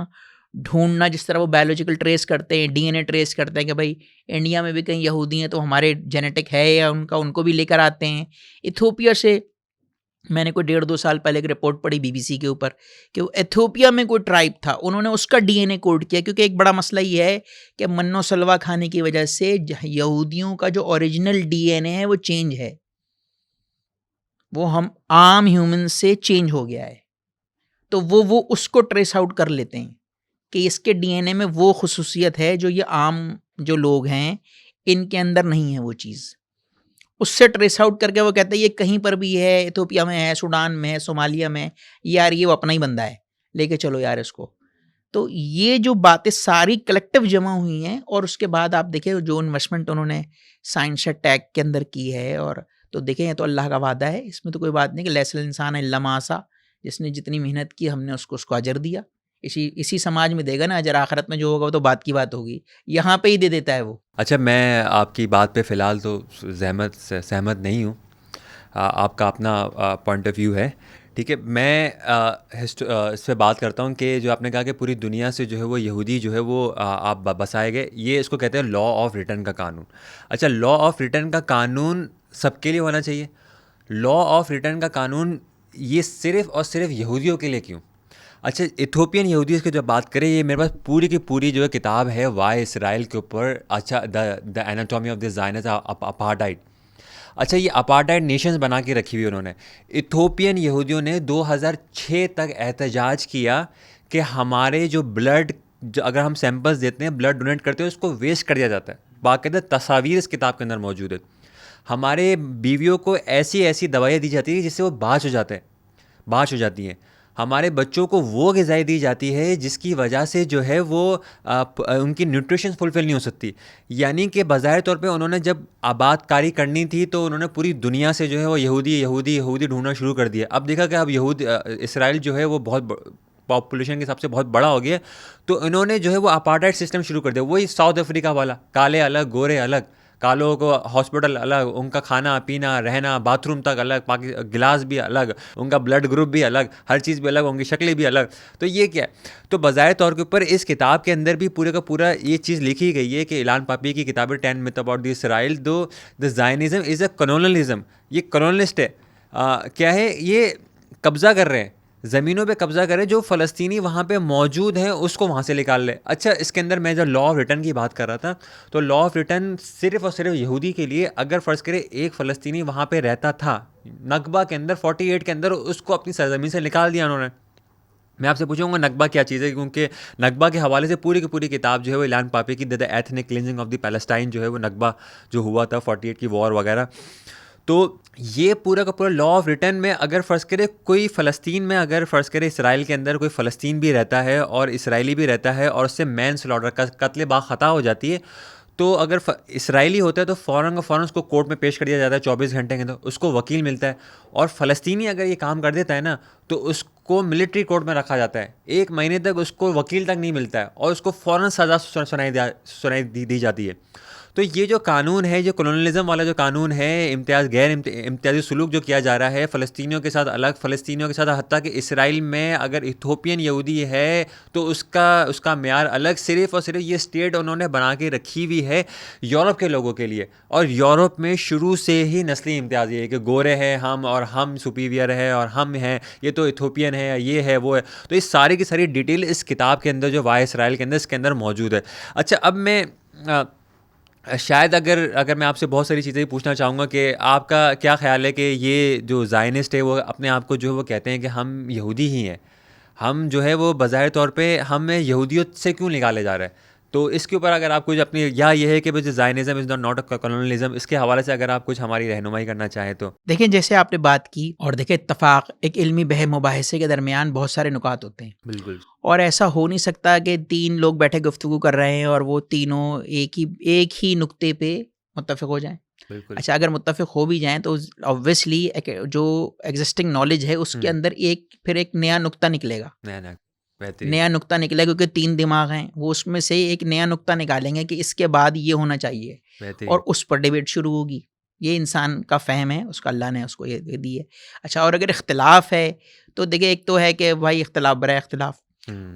ढूंढना, जिस तरह वो बायोलॉजिकल ट्रेस करते हैं, डीएनए ट्रेस करते हैं कि भाई इंडिया में भी कहीं यहूदी हैं तो हमारे जेनेटिक है या उनको भी लेकर आते हैं। इथियोपिया से मैंने कोई 1.5-2 साल पहले एक रिपोर्ट पढ़ी बीबीसी के ऊपर कि वो इथियोपिया में कोई ट्राइब था, उन्होंने उसका डीएनए कोड किया, क्योंकि एक बड़ा मसला ये है कि मन्नो सलवा खाने की वजह से यहूदियों का जो ओरिजिनल डीएनए है वो चेंज है, वो हम आम ह्यूमन से चेंज हो गया है। तो वो उसको ट्रेस आउट कर लेते हैं कि इसके डीएनए में वो खुसूसियत है जो ये आम जो लोग हैं इनके अंदर नहीं है वो चीज़। उससे ट्रेस आउट करके वो कहते हैं ये कहीं पर भी है, इथियोपिया में है, सूडान में है, सोमालिया में, यार ये वो अपना ही बंदा है, लेके चलो यार इसको। तो ये जो बातें सारी कलेक्टिव जमा हुई हैं, और उसके बाद आप देखिए जो इन्वेस्टमेंट उन्होंने साइंस टैग के अंदर की है, और तो देखें ये तो अल्लाह का वादा है, इसमें तो कोई बात नहीं कि लैसल इंसान इल्ला मा सा, जिसने जितनी मेहनत की हमने उसको अजर दिया। इसी समाज में देगा ना अजर, आखिरत में जो होगा वो तो बात की बात होगी, यहाँ पे ही दे देता है वो। अच्छा, मैं आपकी बात पे फ़िलहाल तो सहमत नहीं हूँ। आपका अपना पॉइंट ऑफ व्यू है, ठीक है। मैं इस पे बात करता हूँ कि जो आपने कहा कि पूरी दुनिया से जो है वो यहूदी जो है वो आप बसाए गए, ये इसको कहते हैं लॉ ऑफ रिटर्न का कानून। अच्छा, लॉ ऑफ रिटर्न का कानून सबके लिए होना चाहिए? लॉ ऑफ रिटर्न का कानून ये सिर्फ़ और सिर्फ यहूदियों के लिए क्यों? अच्छा, इथोपियन यहूदी की जब बात करें, ये मेरे पास पूरी की पूरी जो है किताब है वाई इसराइल के ऊपर। अच्छा, the anatomy of the Zionism apartheid. अच्छा, ये अपार्टाइड नेशंस बना के रखी हुई उन्होंने। इथोपियन यहूदियों ने 2006 तक एहतजाज किया कि हमारे जो ब्लड, जो अगर हम सैंपल्स देते हैं, ब्लड डोनेट करते हैं, उसको वेस्ट कर दिया जाता है। बाकायदा तस्वीर इस किताब के अंदर मौजूद है। हमारे बीवियों को ऐसी ऐसी दवाइयाँ दी जाती है जिससे वो बाँझ हो जाती हैं। हमारे बच्चों को वो ग़िज़ाएँ दी जाती है जिसकी वजह से जो है वो उनकी न्यूट्रिशन फुलफ़िल नहीं हो सकती। यानी कि बज़ाहिर तौर पे उन्होंने जब आबादकारी करनी थी तो उन्होंने पूरी दुनिया से जो है वो यहूदी ढूंढना शुरू कर दिया। अब देखा कि अब इसराइल जो है वो बहुत पॉपुलेशन के हिसाब से बहुत बड़ा हो गया, तो इन्होंने जो है वो अपार्टाइड सिस्टम शुरू कर दिया। वही साउथ अफ्रीका वाला, काले अलग गोरे अलग, कालों को हॉस्पिटल अलग, उनका खाना पीना रहना बाथरूम तक अलग, गिलास भी अलग, उनका ब्लड ग्रुप भी अलग, हर चीज़ भी अलग, उनकी शक्लें भी अलग। तो ये क्या है? तो बज़ाहिर तौर के ऊपर इस किताब के अंदर भी पूरे का पूरा ये चीज़ लिखी गई है कि इलान पापी की किताब 10 मिथ अबाउट द इसराइल, दो द ज़ायनिज़्म इज़ अ कॉलोनलिज़म। ये कॉलोनलिस्ट है। क्या है? ये कब्ज़ा कर रहे हैं, ज़मीनों पे कब्ज़ा करें, जो फ़लस्तीनी वहाँ पे मौजूद हैं उसको वहाँ से निकाल ले। अच्छा, इसके अंदर मैं जब लॉ ऑफ रिटर्न की बात कर रहा था, तो लॉ ऑफ रिटर्न सिर्फ़ और सिर्फ यहूदी के लिए। अगर फ़र्ज़ करें एक फ़लस्तीनी वहाँ पे रहता था, नकबा के अंदर 48 के अंदर उसको अपनी सरज़मीन से निकाल दिया उन्होंने। मैं आपसे पूछूंगा नकबा क्या चीज़ है, क्योंकि नकबा के हवाले से पूरी की पूरी किताब जो है वो इलान पापी की the ethnic cleansing of the Palestine जो है वो नकबा जो हुआ था 48 की वॉर वगैरह। तो ये पूरा का पूरा लॉ ऑफ रिटर्न में अगर फ़र्ज़ करें कोई फ़लस्तीन में, अगर फ़र्ज़ करें इसराइल के अंदर कोई फ़लस्तीन भी रहता है और इसराइली भी रहता है और उससे मैन स्लॉटर कत्ल बा ख़ता हो जाती है, तो अगर इसराइली होता है तो फ़ौरन उसको कोर्ट में पेश कर दिया जाता है 24 घंटे के अंदर, उसको वकील मिलता है। और फ़लस्तीनी अगर ये काम कर देता है ना, तो उसको मिलिट्री कोर्ट में रखा जाता है, 1 महीने तक उसको वकील तक नहीं मिलता है और उसको फ़ौरन सज़ा सुनाई दी जाती है। तो ये जो कानून है, जो कॉलोनियलिज्म वाला जो कानून है, इम्तियाजी सुलूक जो किया जा रहा है फ़लस्तीनियों के साथ अलग, फ़लस्तीनियों के साथ, हत्ता कि इसराइल में अगर इथोपियन यहूदी है तो उसका मेयार अलग, सिर्फ़ और सिर्फ ये स्टेट उन्होंने बना के रखी हुई है यूरोप के लोगों के लिए। और यूरोप में शुरू से ही नस्ली इम्तियाज़ ये है कि गोरे हैं हम और हम सुपीरियर है और हम हैं, ये तो इथोपियन है, ये है वो है। तो इस सारी की सारी डिटेल इस किताब के अंदर जो वाई इसराइल के अंदर इसके अंदर मौजूद है। अच्छा, अब मैं शायद अगर मैं आपसे बहुत सारी चीज़ें पूछना चाहूँगा कि आपका क्या ख़्याल है कि ये जो ज़ायनिस्ट है वो अपने आप को जो है वो कहते हैं कि हम यहूदी ही हैं, हम जो है वो बज़ाहिर तौर पे हमें यहूदियत से क्यों निकाले जा रहा है? तो इसके ऊपर अगर आप कुछ अपनी, या ये है कि ज़ायनिज़्म इज़ नॉट अ कॉलोनियलिज़्म, इसके हवाले से अगर आप कुछ हमारी रहनुमाई करना चाहें तो? देखें, जैसे आपने बात की, और देखें इत्तफाक एक इल्मी बह मुबाहिसे के दरमियान बहुत सारे नुकात होते हैं, बिल्कुल। और ऐसा हो नहीं सकता कि 3 लोग बैठे गुफ्तगू कर रहे हैं और वो तीनों एक ही नुक्ते पे मुत्तफ़िक हो जाएँ। बिल्कुल। अच्छा, अगर मुत्तफ़िक हो भी जाएँ तो ऑब्वियसली जो एग्ज़िस्टिंग नॉलेज है उसके अंदर फिर एक नया नुक्ता निकलेगा। नया बेहतरीन। नया नुक्ता निकलेगा, क्योंकि 3 दिमाग हैं, वो उसमें से एक नया नुक्ता निकालेंगे कि इसके बाद ये होना चाहिए, बेहतरीन। और उस पर डिबेट शुरू होगी। ये इंसान का फ़हम है, उसका अल्लाह ने उसको ये दी है। अच्छा, और अगर इख्तिलाफ़ है तो देखिए, एक तो है कि भाई इख्तिलाफ़ बरा इख्तिलाफ़,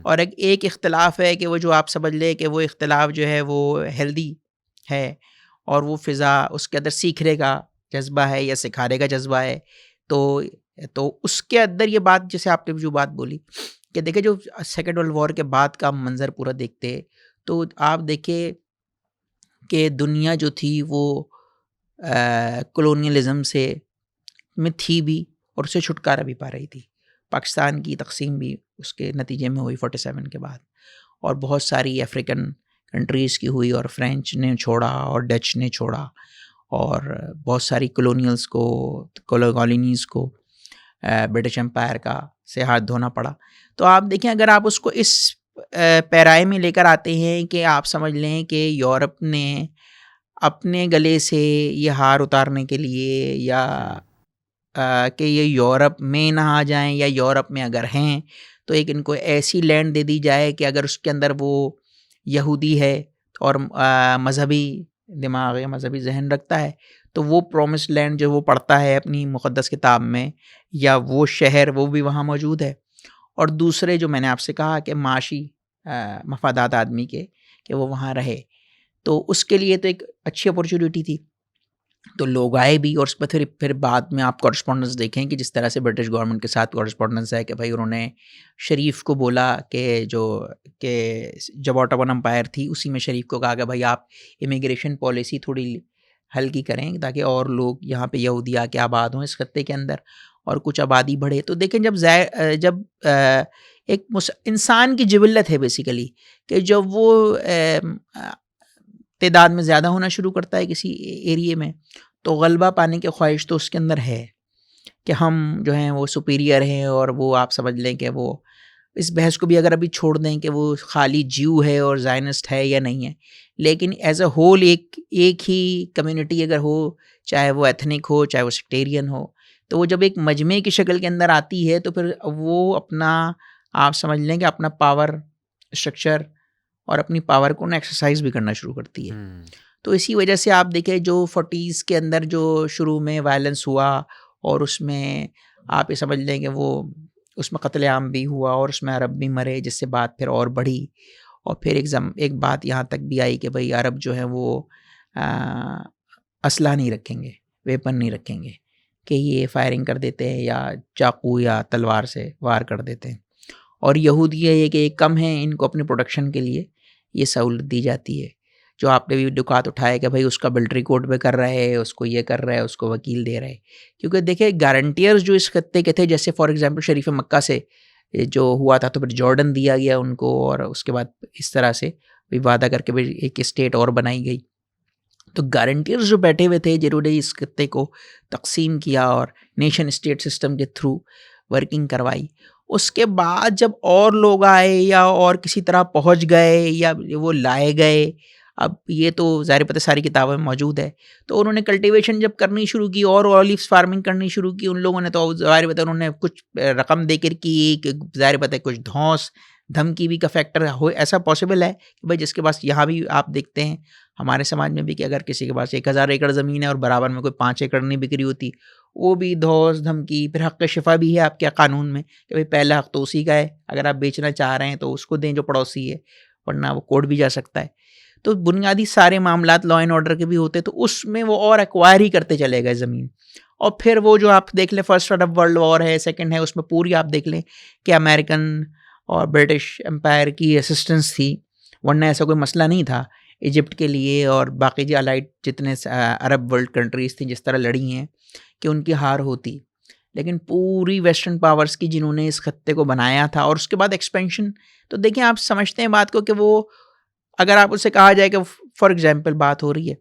और एक इख्तिलाफ़ है कि वो जो आप समझ लें कि वो इख्तिलाफ़ जो है वो हेल्दी है, और वो फ़िज़ा उसके अंदर सीखने का जज़्बा है या सिखाने का जज़्बा है। तो उसके अंदर ये बात, जैसे आपने जो बात बोली कि देखिए, जो सेकेंड वर्ल्ड वॉर के बाद का मंज़र पूरा देखते हैं, तो आप देखिए कि दुनिया जो थी वो कॉलोनियलिज़म से में थी भी, और उससे छुटकारा भी पा रही थी। पाकिस्तान की तक़सीम भी उसके नतीजे में हुई 47 के बाद, और बहुत सारी अफ्रीकन कंट्रीज़ की हुई, और फ्रेंच ने छोड़ा और डच ने छोड़ा, और बहुत सारी कॉलोनियल्स को, कॉलोनीज़ को ब्रिटिश एम्पायर का से हाथ धोना पड़ा। तो आप देखें, अगर आप उसको इस पैराए में लेकर आते हैं कि आप समझ लें कि यूरोप ने अपने गले से ये हार उतारने के लिए, या कि ये यूरोप में ना आ जाएं, या यूरोप में अगर हैं तो एक इनको ऐसी लैंड दे दी जाए कि अगर उसके अंदर वो यहूदी है और मज़हबी दिमाग या मज़हबी जहन रखता है, तो वो प्रॉमिस्ड लैंड जो वो पढ़ता है अपनी मुक़द्दस किताब में, या वो शहर वो भी वहाँ मौजूद है। और दूसरे, जो मैंने आपसे कहा कि माशी मफादात आदमी के, कि वो वहाँ रहे, तो उसके लिए तो एक अच्छी अपॉर्चुनिटी थी। तो लोग आए भी, और उस पर फिर बाद में आप कॉरस्पॉन्डेंस देखें कि जिस तरह से ब्रिटिश गवर्नमेंट के साथ कॉरस्पॉन्डेंस है कि भाई उन्होंने शरीफ को बोला कि जब ऑटोमन एम्पायर थी उसी में शरीफ को कहा कि भाई आप इमिग्रेशन पॉलिसी थोड़ी हल्की करें, ताकि और लोग यहाँ पे यहूदी आके आबाद हों इस खत्ते के अंदर, और कुछ आबादी बढ़े। तो देखें, जब एक इंसान की जिबिल्लत है बेसिकली, कि जब वो तादाद में ज़्यादा होना शुरू करता है किसी एरिए में, तो गलबा पाने की ख्वाहिश तो उसके अंदर है कि हम जो हैं वो सुपीरियर हैं, और वो आप समझ लें कि वो इस बहस को भी अगर अभी छोड़ दें कि वो खाली ज्यू है और ज़ायनिस्ट है या नहीं है, लेकिन एज अ होल एक ही कम्युनिटी अगर हो, चाहे वो एथनिक हो चाहे वो सेक्टेरियन हो, तो वो जब एक मजमे की शक्ल के अंदर आती है, तो फिर वो अपना, आप समझ लें कि अपना पावर स्ट्रक्चर और अपनी पावर को ना एक्सरसाइज भी करना शुरू करती है। तो इसी वजह से आप देखें, जो 40s के अंदर जो शुरू में वायलेंस हुआ, और उसमें आप ये समझ लें कि वो उसमें कत्लेआम भी हुआ, और उसमें अरब भी मरे, जिससे बात फिर और बढ़ी, और फिर एक बात यहाँ तक भी आई कि भाई अरब जो है वो असला नहीं रखेंगे, वेपन नहीं रखेंगे, कि ये फायरिंग कर देते हैं या चाकू या तलवार से वार कर देते हैं, और यहूदी ये कि कम है, इनको अपने प्रोडक्शन के लिए ये सहूलत दी जाती है। जो आपने भी दुकात उठाया कि भाई उसका मिलिट्री कोड पे कर रहे हैं, उसको ये कर रहा है, उसको वकील दे रहे हैं, क्योंकि देखिए गारंटियर्स जो इस खत्ते के थे, जैसे फॉर एग्जांपल शरीफ मक्का से जो हुआ था, तो फिर जॉर्डन दिया गया उनको, और उसके बाद इस तरह से भी वादा करके भी एक स्टेट और बनाई गई। तो गारंटियर्स जो बैठे हुए थे, जिन्होंने इस खत्ते को तकसीम किया और नेशन स्टेट सिस्टम के थ्रू वर्किंग करवाई, उसके बाद जब और लोग आए या और किसी तरह पहुंच गए या वो लाए गए, अब ये तो ज़ाहिर पता सारी किताबों में मौजूद है, तो उन्होंने कल्टीवेशन जब करनी शुरू की और ऑलिव्स फार्मिंग करनी शुरू की, उन लोगों ने तो ज़ाहिर पता उन्होंने कुछ रकम देकर की, ज़ाहिर पता कुछ धौंस धमकी भी का फैक्टर हो, ऐसा पॉसिबल है कि भाई जिसके पास, यहाँ भी आप देखते हैं हमारे समाज में भी, कि अगर किसी के पास 1000 एकड़ ज़मीन है और बराबर में कोई 5 एकड़ नहीं बिक्री होती, वो भी धौंस धमकी। फिर हक़ शिफा भी है आपके कानून में कि भाई पहला हक़ तो उसी का है, अगर आप बेचना चाह रहे हैं तो उसको दें जो पड़ोसी है, वरना वो कोर्ट भी जा सकता है। तो बुनियादी सारे मामलात लॉ एंड ऑर्डर के भी होते, तो उसमें वो और एक्वायर ही करते चले गए ज़मीन। और फिर वो जो आप देख लें फर्स्ट अरब वर्ल्ड वॉर है, सेकंड है, उसमें पूरी आप देख लें कि अमेरिकन और ब्रिटिश एम्पायर की असिस्टेंस थी, वरना ऐसा कोई मसला नहीं था इजिप्ट के लिए और बाकी जो अलाइड जितने अरब वर्ल्ड कंट्रीज़ थी जिस तरह लड़ी हैं कि उनकी हार होती। लेकिन पूरी वेस्टर्न पावर्स की जिन्होंने इस खत्ते को बनाया था, और उसके बाद एक्सपेंशन, तो देखें आप समझते हैं बात को कि वो अगर आप उससे कहा जाए कि फॉर एग्जाम्पल बात हो रही है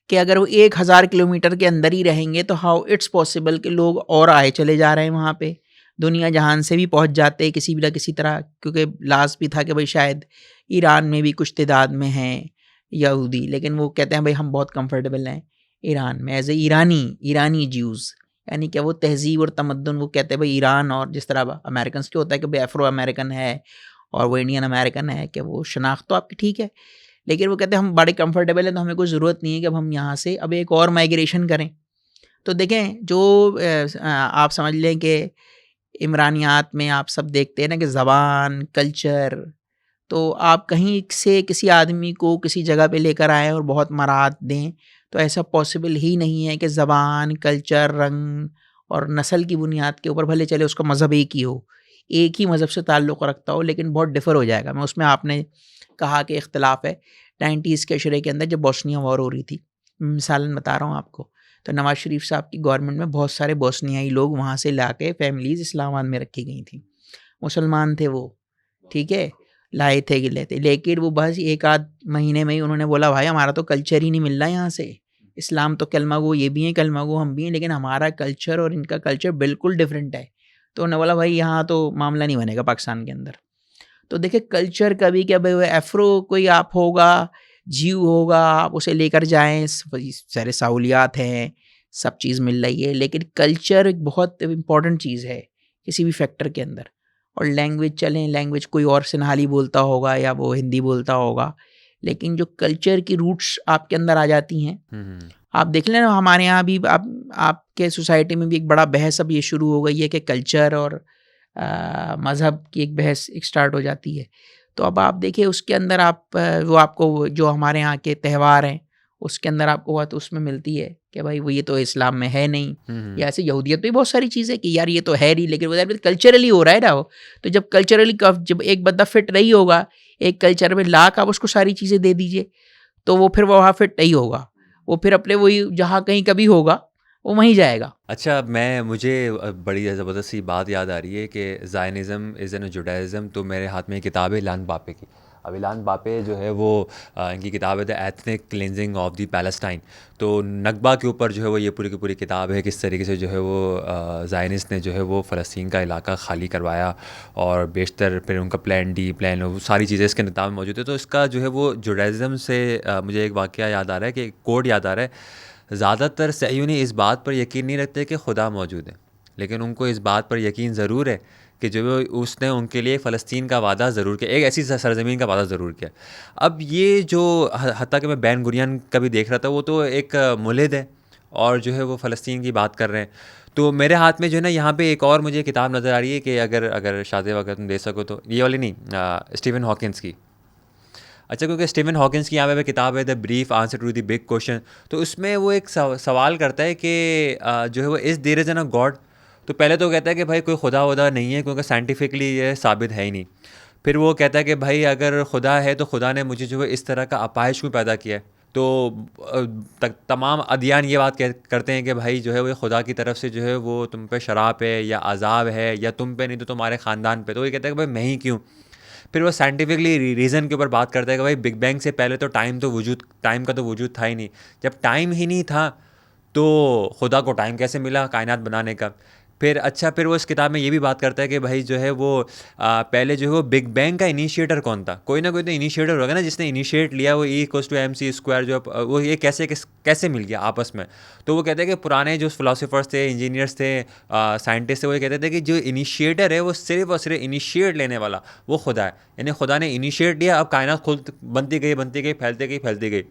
कि अगर वो 1000 किलोमीटर के अंदर ही रहेंगे तो हाउ इट्स पॉसिबल कि लोग और आए चले जा रहे हैं वहाँ पे, दुनिया जहान से भी पहुँच जाते हैं किसी भी ना किसी तरह, क्योंकि लास्ट भी था कि भाई शायद ईरान में भी कुछ तादाद में हैं यहूदी, लेकिन वो कहते हैं भाई हम बहुत कंफर्टेबल हैं ईरान में एज ए ईरानी ज्यूज़, यानी कि वो तहजीब और तमद्दुन, वो कहते हैं भाई ईरान, और जिस तरह अमेरिकन के होता है कि भाई अफ्रो अमेरिकन है और वो इंडियन अमेरिकन है, कि वो शनाख्त तो आपकी ठीक है, लेकिन वो कहते हैं हम बड़े कंफर्टेबल हैं तो हमें कोई ज़रूरत नहीं है कि अब हम यहाँ से अब एक और माइग्रेशन करें। तो देखें जो आप समझ लें कि इमरानियात में आप सब देखते हैं ना कि ज़बान, कल्चर, तो आप कहीं से किसी आदमी को किसी जगह पे लेकर आएँ और बहुत मराहत दें, तो ऐसा पॉसिबल ही नहीं है कि ज़बान, कल्चर, रंग और नस्ल की बुनियाद के ऊपर भले चले उसका मज़हब एक ही हो, एक ही मज़हब से ताल्लुक़ रखता हो, लेकिन बहुत डिफ़र हो जाएगा। मैं उसमें आपने कहा कि इख्तिलाफ़ है 90s के अशरे के अंदर जब बोस्निया वॉर हो रही थी, मिसालन बता रहा हूँ आपको, तो नवाज़ शरीफ साहब की गवर्नमेंट में बहुत सारे बोस्नियाई लोग वहाँ से ला के फैमिलीज़ इस्लामाबाद में रखी गई थी, मुसलमान थे वो, ठीक है, लाए थे गिले थे, लेकिन वो बस 1 आध महीने में ही उन्होंने बोला भाई हमारा तो कल्चर ही नहीं मिल रहा यहाँ से, इस्लाम तो कलमा गो ये भी हैं, कलमा गो हम भी हैं, लेकिन हमारा कल्चर और इनका कल्चर बिल्कुल डिफरेंट है। तो उन्होंने बोला भाई यहाँ तो मामला नहीं बनेगा पाकिस्तान के अंदर। तो देखिए कल्चर कभी क्या भाई एफ्रो कोई आप होगा, जीव होगा, आप उसे लेकर जाएँ, सारे सहूलियात हैं, सब चीज़ मिल रही है, लेकिन कल्चर एक बहुत इम्पॉर्टेंट चीज़ है किसी भी फैक्टर के अंदर। और लैंग्वेज चलें, लैंग्वेज कोई और सिन्हाली बोलता होगा या वो हिंदी बोलता होगा, लेकिन जो कल्चर की रूट्स आपके अंदर आ जाती हैं, आप देख लें ना हमारे यहाँ भी आपके सोसाइटी में भी एक बड़ा बहस अब ये शुरू हो गई है कि कल्चर और मज़हब की एक बहस एक स्टार्ट हो जाती है। तो अब आप देखिए उसके अंदर आप वो आपको जो हमारे यहाँ के त्यौहार हैं उसके अंदर आपको बात उसमें मिलती है कि भाई वो ये तो इस्लाम में है नहीं, या ऐसे यहूदियत में भी बहुत सारी चीज़ें कि यार ये तो है नहीं, लेकिन वो कल्चरली हो रहा है ना वो। तो जब कल्चरली जब एक बंदा फिट नहीं होगा एक कल्चर में लाख आप उसको सारी चीज़ें दे दीजिए तो वो फिर वहाँ फिट नहीं होगा, वो फिर अपने वही जहाँ कहीं कभी होगा वो वहीं जाएगा। अच्छा, मुझे बड़ी ज़बरदस्त सी बात याद आ रही है कि ज़ायनिज़्म इज़ एन जुडाइज़्म। तो मेरे हाथ में एक किताब है इलान बापे की। अब इलान बापे जो है वो इनकी किताब है the ethnic cleansing of the Palestine. तो नकबा के ऊपर जो है वो ये पूरी की पूरी किताब है, किस तरीके से जो है वो ज़ायनिस्ट ने जो है वो फ़लस्तीन का इलाका खाली करवाया और बेशतर फिर उनका प्लान डी प्लान वो सारी चीज़ें इसके किताब में मौजूद है। तो इसका जो है वो जुडाइज़्म से मुझे एक वाक़या याद आ रहा है कि कोड याद आ रहा है। ज़्यादातर सह्यूनी इस बात पर यकीन नहीं रखते कि खुदा मौजूद है, लेकिन उनको इस बात पर यकीन ज़रूर है कि जो उसने उनके लिए फ़लस्तीन का वादा ज़रूर किया, एक ऐसी सरज़मीन का वादा ज़रूर किया। अब ये जो हत्ता कि मैं बैन गुरियन का भी देख रहा था, वो तो एक मुल्हिद है और जो है वो फ़लस्तीन की बात कर रहे हैं। तो मेरे हाथ में जो है ना यहाँ पे एक और मुझे किताब नज़र आ रही है कि अगर शाज़ेब अगर तुम दे सको तो ये वाली नहीं, स्टीवन हॉकिंस की। अच्छा, क्योंकि स्टीवन हॉकिंस की यहाँ पे किताब है the brief answer to the big question. तो उसमें वो एक सवाल करता है कि जो है वो इस there is an a god. तो पहले तो कहता है कि भाई कोई खुदा वुदा नहीं है, क्योंकि साइंटिफिकली ये साबित है ही नहीं। फिर वो कहता है कि भाई अगर खुदा है तो खुदा ने मुझे जो है इस तरह का अपाइश क्यों पैदा किया है। तो तमाम अदियान ये बात करते हैं कि भाई जो है वो खुदा की तरफ से जो है वो तुम पे शराब है या अजाब है, या तुम पे नहीं तो तुम्हारे ख़ानदान पे। तो ये कहता है कि भाई मैं ही क्यों। फिर वो साइंटिफिकली रीज़न के ऊपर बात करता है कि भाई बिग बैंग से पहले तो टाइम का तो वजूद था ही नहीं। जब टाइम ही नहीं था तो खुदा को टाइम कैसे मिला कायनात बनाने का। फिर वो इस किताब में ये भी बात करता है कि भाई जो है वो पहले जो है वो बिग बैंग का इनिशिएटर कौन था। कोई ना कोई तो इनिशिएटर होगा ना जिसने इनिशिएट लिया। वो E=mc² जो वो ये कैसे मिल गया आपस में। तो वो कहते हैं कि पुराने जो फिलोसोफर्स थे, इंजीनियर्स थे, साइंटिस्ट थे, वो ये कहते थे कि जो इनिशिएटर है वो सिर्फ और सिर्फ इनिशिएट लेने वाला वो खुदा है। यानी खुदा ने इनिशिएट लिया, अब कायनात खुद बनती गई, फैलती गई।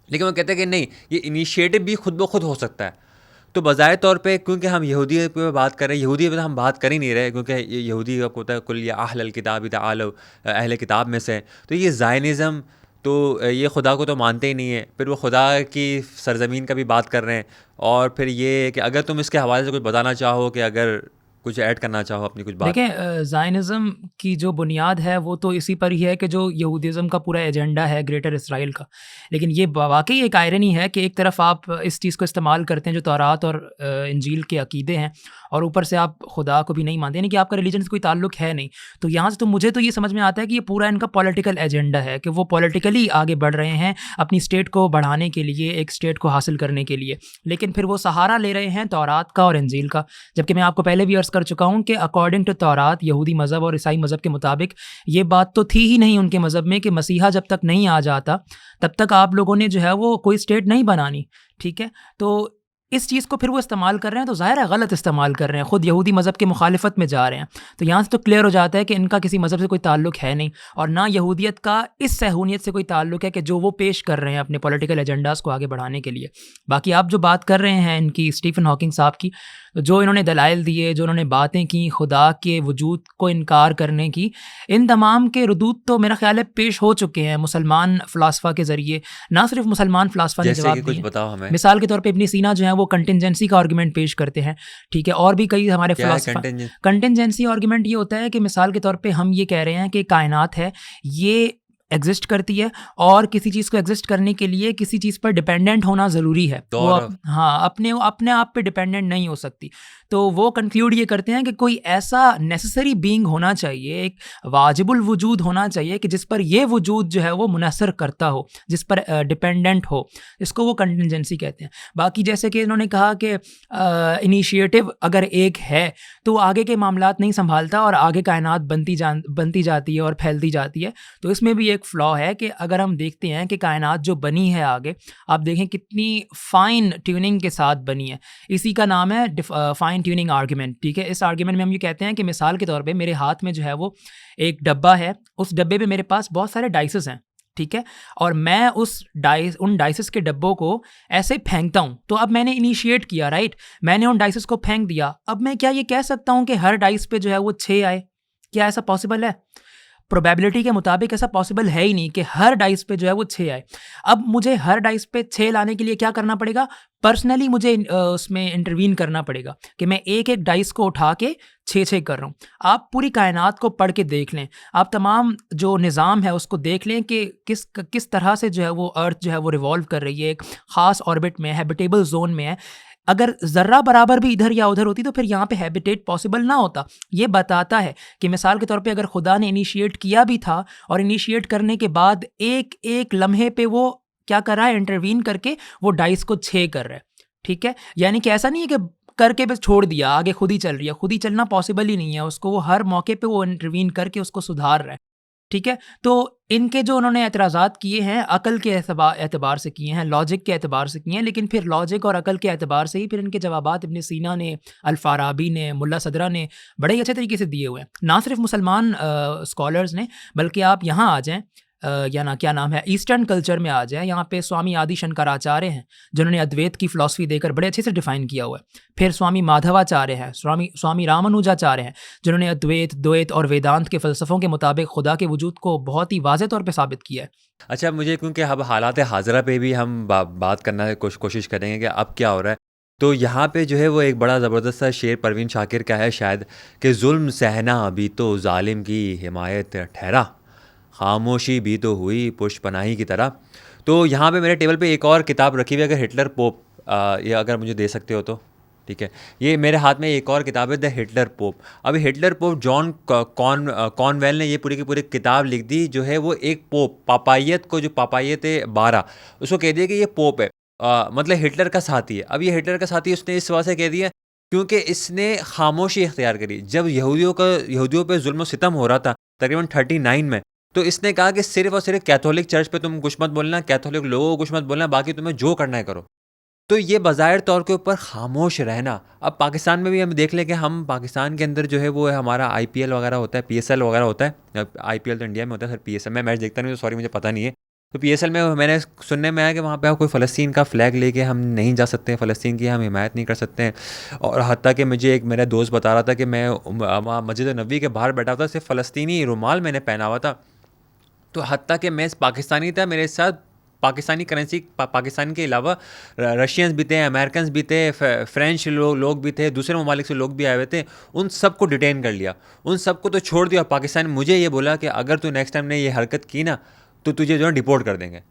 लेकिन वो कहते हैं कि नहीं, ये इनिशिएटिव भी खुद ब खुद हो सकता है। तो बज़ाहिर तौर पे क्योंकि हम यहूदी पे बात कर रहे हैं, यहूदी पे तो हम बात कर ही नहीं रहे, क्योंकि यहूदी आपको होता है कुल या अहल किताब तालू अहले किताब में से। तो ये ज़ायनिज़्म तो ये खुदा को तो मानते ही नहीं है। फिर वो खुदा की सरज़मीन का भी बात कर रहे हैं। और फिर ये कि अगर तुम इसके हवाले से कुछ बताना चाहो कि अगर कुछ ऐड करना चाहो अपनी कुछ बात। देखें, ज़ायनिज़्म की जो बुनियाद है वो तो इसी पर ही है कि जो यहूदिज़्म का पूरा एजेंडा है ग्रेटर इसराइल का। लेकिन ये वाक़ई एक आयरनी है कि एक तरफ आप इस चीज़ को इस्तेमाल करते हैं जो तौरात और इंजील के अकीदे हैं, और ऊपर से आप खुदा को भी नहीं मानते, यानी कि आपका रिलीजन से कोई ताल्लुक है नहीं। तो यहाँ से तो मुझे तो ये समझ में आता है कि ये पूरा इनका पॉलिटिकल एजेंडा है कि वो पॉलिटिकली आगे बढ़ रहे हैं अपनी स्टेट को बढ़ाने के लिए, एक स्टेट को हासिल करने के लिए। लेकिन फिर वो सहारा ले रहे हैं तौरात का और इंजील का, जबकि मैं आपको पहले भी अर्ज़ कर चुका हूँ कि अकॉर्डिंग टू तौरात, यहूदी मज़हब और ईसाई मज़हब के मुताबिक ये बात तो थी ही नहीं उनके मज़हब में कि मसीहा जब तक नहीं आ जाता तब तक आप लोगों ने जो है वो कोई स्टेट नहीं बनानी। ठीक है, तो इस चीज़ को फिर वो इस्तेमाल कर रहे हैं, तो ज़ाहिर है गलत इस्तेमाल कर रहे हैं, ख़ुद यहूदी मज़हब के मुखालिफत में जा रहे हैं। तो यहाँ से तो क्लियर हो जाता है कि इनका किसी मज़हब से कोई ताल्लुक है नहीं, और ना यहूदियत का इस सहूनियत से कोई ताल्लुक है कि जो वो पेश कर रहे हैं अपने पॉलिटिकल एजेंडाज़ को आगे बढ़ाने के लिए। बाकी आप जो बात कर रहे हैं इनकी स्टीफ़न हॉकिंग साहब की, जो इन्होंने दलाइल दिए, जो इन्होंने बातें की खुदा के वजूद को इनकार करने की, इन तमाम के रुदूत तो मेरा ख़्याल है पेश हो चुके हैं मुसलमान फ़लसफ़ा के ज़रिए। ना सिर्फ मुसलमान फ़लसफ़ा ने जैसे जवाब कि दिए कुछ बताओ हमें। मिसाल के तौर पे इब्न सीना जो है वो कंटिंजेंसी का आर्गुमेंट पेश करते हैं। ठीक है, और भी कई हमारे क्या है फ़लसफ़ा। कंटेंजेंट? कंटिंजेंसी आर्गुमेंट ये होता है कि मिसाल के तौर पे हम ये कह रहे हैं कि कायनात है, ये एग्जिस्ट करती है, और किसी चीज़ को एग्जिस्ट करने के लिए किसी चीज़ पर डिपेंडेंट होना ज़रूरी है। तो वो और हाँ, अपने आप पे डिपेंडेंट नहीं हो सकती। तो वो कंक्लूड ये करते हैं कि कोई ऐसा नेसेसरी बीइंग होना चाहिए, एक वाजिबुल वजूद होना चाहिए कि जिस पर ये वजूद जो है वो मुनहसर करता हो, जिस पर डिपेंडेंट हो। इसको वो कंटिंजेंसी कहते हैं। बाकी जैसे कि इन्होंने कहा कि इनिशिएटिव अगर एक है तो आगे के मामलात नहीं संभालता और आगे कायनात बनती जाती है और फैलती जाती है। तो इसमें भी एक फ़लॉ है कि अगर हम देखते हैं कि कायनात जो बनी है आगे, आप देखें कितनी फ़ाइन ट्यूनिंग के साथ बनी है। इसी का नाम है फ़ाइन ट्यूनिंग आर्गुमेंट। ठीक है, इस आर्गुमेंट में हम ये कहते हैं कि मिसाल के तौर पे मेरे हाथ में जो है वो एक डब्बा है, उस डब्बे पे मेरे पास बहुत सारे डाइसेस हैं। ठीक है, और मैं उन डाइसेस के डब्बों को ऐसे फेंकता हूँ। तो अब मैंने इनिशिएट किया, राइट, मैंने उन डाइसेस को फेंक दिया। अब मैं क्या ये कह सकता हूँ कि हर डाइस पे जो है वो 6 आए? क्या ऐसा पॉसिबल है? प्रोबेबिलिटी के मुताबिक ऐसा पॉसिबल है ही नहीं कि हर डाइस पे जो है वो 6 आए। अब मुझे हर डाइस पे 6 लाने के लिए क्या करना पड़ेगा? पर्सनली मुझे उसमें इंटरवीन करना पड़ेगा कि मैं एक-एक डाइस को उठा के 6-6 कर रहा हूँ। आप पूरी कायनात को पढ़ के देख लें, आप तमाम जो निज़ाम है उसको देख लें कि किस तरह से जो है वो अर्थ जो है वो रिवॉल्व कर रही है, एक ख़ास ऑर्बिट में, हैबिटेबल ज़ोन में है। अगर ज़र्रा बराबर भी इधर या उधर होती तो फिर यहाँ पे हैबिटेट पॉसिबल ना होता। ये बताता है कि मिसाल के तौर पे अगर खुदा ने इनिशिएट किया भी था और इनिशिएट करने के बाद एक लम्हे पे वो क्या कर रहा है, इंटरवीन करके वो डाइस को 6 कर रहा है। ठीक है, यानी कि ऐसा नहीं है कि करके बस छोड़ दिया, आगे खुद ही चल रही है। खुद ही चलना पॉसिबल ही नहीं है, उसको वो हर मौके पे वो इंटरवीन करके उसको सुधार रहा है। ठीक है, तो इनके जो उन्होंने एतराज़ात किए हैं अकल के एतबार से किए हैं, लॉजिक के एतबार से किए हैं, लेकिन फिर लॉजिक और अकल के एतबार से ही फिर इनके जवाबात इब्न सीना ने, अल-फ़ाराबी ने, मुल्ला सदरा ने बड़े ही अच्छे तरीके से दिए हुए हैं। ना सिर्फ मुसलमान स्कॉलर्स ने, बल्कि आप यहाँ आ जाएँ या ना क्या नाम है, ईस्टर्न कल्चर में आ जाए, यहाँ पे स्वामी आदि शंकराचार्य हैं जिन्होंने अद्वैत की फ़िलॉसफी देकर बड़े अच्छे से डिफ़ाइन किया हुआ है। फिर स्वामी माधवाचार्य हैं, स्वामी रामानुजाचार्य हैं जिन्होंने अद्वैत, द्वैत और वेदांत के फ़लसफ़ों के मुताबिक खुदा के वजूद को बहुत ही वाज़ेह तौर पे साबित किया है। अच्छा, मुझे क्योंकि अब हालात हाज़िरा पे भी हम बात करना कोशिश करेंगे कि अब क्या हो रहा है। तो यहाँ पे जो है वो एक बड़ा ज़बरदस्त सा शेर परवीन शाकिर का है शायद, कि ज़ुल्म सहना भी तो ज़ालिम की हिमायत ठहरा, खामोशी भी तो हुई पुष्पनाही की तरह। तो यहाँ पे मेरे टेबल पे एक और किताब रखी हुई है, अगर हिटलर पोप, ये अगर मुझे दे सकते हो तो ठीक है। ये मेरे हाथ में एक और किताब है, द हिटलर पोप। अभी हिटलर पोप जॉन कॉर्नवेल ने ये पूरी की पूरी किताब लिख दी, जो है वो एक पोप, पापायत को, जो पापायत है 12, उसको कह दिया कि ये पोप है, मतलब हिटलर का साथी है। अब ये हिटलर का साथी उसने इस वजह से कह दिया क्योंकि इसने खामोशी इख्तियार करी जब यहूदियों पे जुल्म सितम हो रहा था तकरीबन 39 में। तो इसने कहा कि सिर्फ और सिर्फ कैथोलिक चर्च पे तुम कुछ मत बोलना, कैथोलिक लोगों को कुछ मत बोलना, बाकी तुम्हें जो करना है करो। तो ये बज़ाहिर तौर के ऊपर खामोश रहना। अब पाकिस्तान में भी हम देख लें कि हम पाकिस्तान के अंदर जो है वो है हमारा IPL वगैरह होता है, PSL वगैरह होता है। IPL तो इंडिया में होता है, सर PSL में मैच देखता नहीं, तो सॉरी मुझे पता नहीं है। तो PSL में मैंने सुनने में आया कि वहाँ पे आप कोई फ़लस्तीन का फ़्लैग लेके हम नहीं जा सकते हैं, फ़लस्तीन की हम हिमायत नहीं कर सकते हैं। और हत्ता कि मुझे एक मेरा दोस्त बता रहा था कि मैं वहाँ मस्जिद नबी के बाहर बैठा था, सिर्फ फ़लस्तीनी रुमाल मैंने पहना हुआ था। तो हत्ता कि मैं पाकिस्तानी था, मेरे साथ पाकिस्तानी करेंसी पाकिस्तान के अलावा रशियंस भी थे, अमेरिकन्स भी थे, फ्रेंच लोग भी थे, दूसरे ममालिक से लोग भी आए हुए थे, उन सबको डिटेन कर लिया, उन सबको तो छोड़ दिया। पाकिस्तान मुझे ये बोला कि अगर तू नेक्स्ट टाइम ने ये हरकत की ना तो तुझे जो है डिपोर्ट कर देंगे।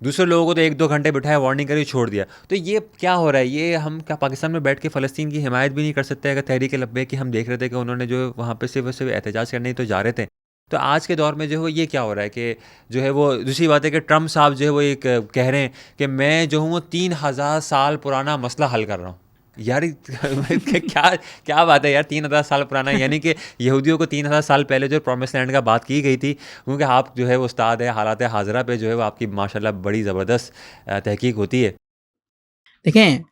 दूसरे लोगों को तो 1-2 घंटे बिठाया, वार्निंग करी, छोड़ दिया। तो ये क्या हो रहा है? ये हम क्या पाकिस्तान में बैठ के फ़लस्तीन की हिमायत भी नहीं कर सकते? अगर तहरीक लब्बैक की हम देख रहे थे कि उन्होंने जो वहाँ पे सिर्फ एहतजाज करने ही तो जा रहे थे। तो आज के दौर में जो है ये क्या हो रहा है कि जो है वो दूसरी बात है कि ट्रम्प साहब जो है वो एक कह रहे हैं कि मैं जो हूँ वो 3000 साल पुराना मसला हल कर रहा हूँ। यार क्या क्या बात है यार, 3000 साल पुराना, यानी कि यहूदियों को 3000 साल पहले जो प्रॉमिस लैंड का बात की गई थी, क्योंकि आप जो है वो उस्ताद है हालात हाजरा पे जो है वो आपकी माशाल्लाह बड़ी ज़बरदस्त तहकीक होती है। देखें,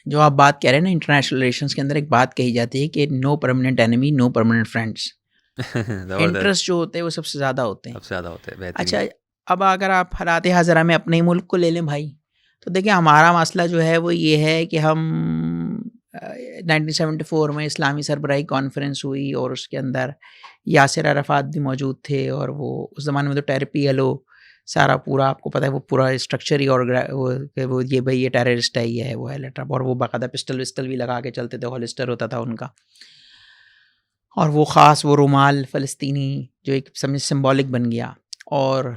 जो आप बात कह रहे हैं ना, इंटरनेशनल रिलेशंस के अंदर एक बात कही जाती है कि no permanent enemy, no permanent friends. ज़बरदस्त, इंटरेस्ट जो होते हैं वो सबसे ज़्यादा होते हैं। सबसे ज़्यादा होते हैं, बेहतरीन। अच्छा, अब अगर आप हालात हाज़िरा में अपने ही मुल्क को ले लें भाई, तो देखिए हमारा मसला जो है वो ये है कि हम 1974 में इस्लामी सरबराही कॉन्फ्रेंस हुई और उसके अंदर यासिर अराफात भी मौजूद थे, और वो उस ज़माने में तो PLO सारा पूरा आपको पता है वो पूरा स्ट्रक्चर ही, और वो ये भाई ये टेररिस्ट है, ये है वो है लेटर, और वो बाकायदा पिस्टल विस्टल भी लगा के चलते थे, हॉलिस्टर होता था उनका, और वो ख़ास वो रुमाल फ़लस्तीनी जो एक समझ सिंबॉलिक बन गया। और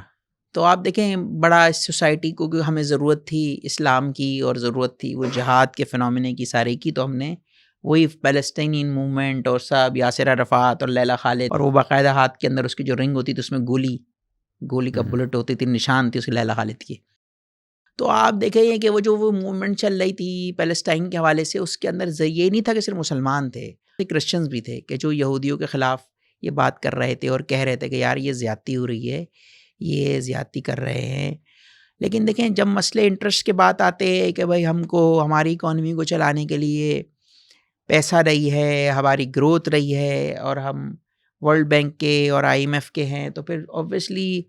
तो आप देखें बड़ा इस सोसाइटी को कि हमें ज़रूरत थी इस्लाम की और ज़रूरत थी वो जिहाद के फ़िनोमेने की सारे की, तो हमने वही फ़लस्तीनियन मूवमेंट और सब यासिर अराफात और लैला खालिद, और वो बाकायदा हाथ के अंदर उसकी जो रिंग होती थी उसमें गोली का बुलेट होती थी, निशान थी उसकी लैला खालिद की। तो आप देखें कि वो मूवमेंट चल रही थी पैलेस्टाइन के हवाले से, उसके अंदर ये नहीं था कि सिर्फ मुसलमान थे, क्रिश्चियंस भी थे कि जो यहूदियों के ख़िलाफ़ ये बात कर रहे थे और कह रहे थे कि यार ये ज़्यादती हो रही है, ये ज़्यादती कर रहे हैं। लेकिन देखें जब मसले इंटरेस्ट के बात आते हैं कि भाई हमको हमारी इकॉनमी को चलाने के लिए पैसा रही है, हमारी ग्रोथ रही है, और हम वर्ल्ड बैंक के और IMF के हैं, तो फिर ऑब्वियसली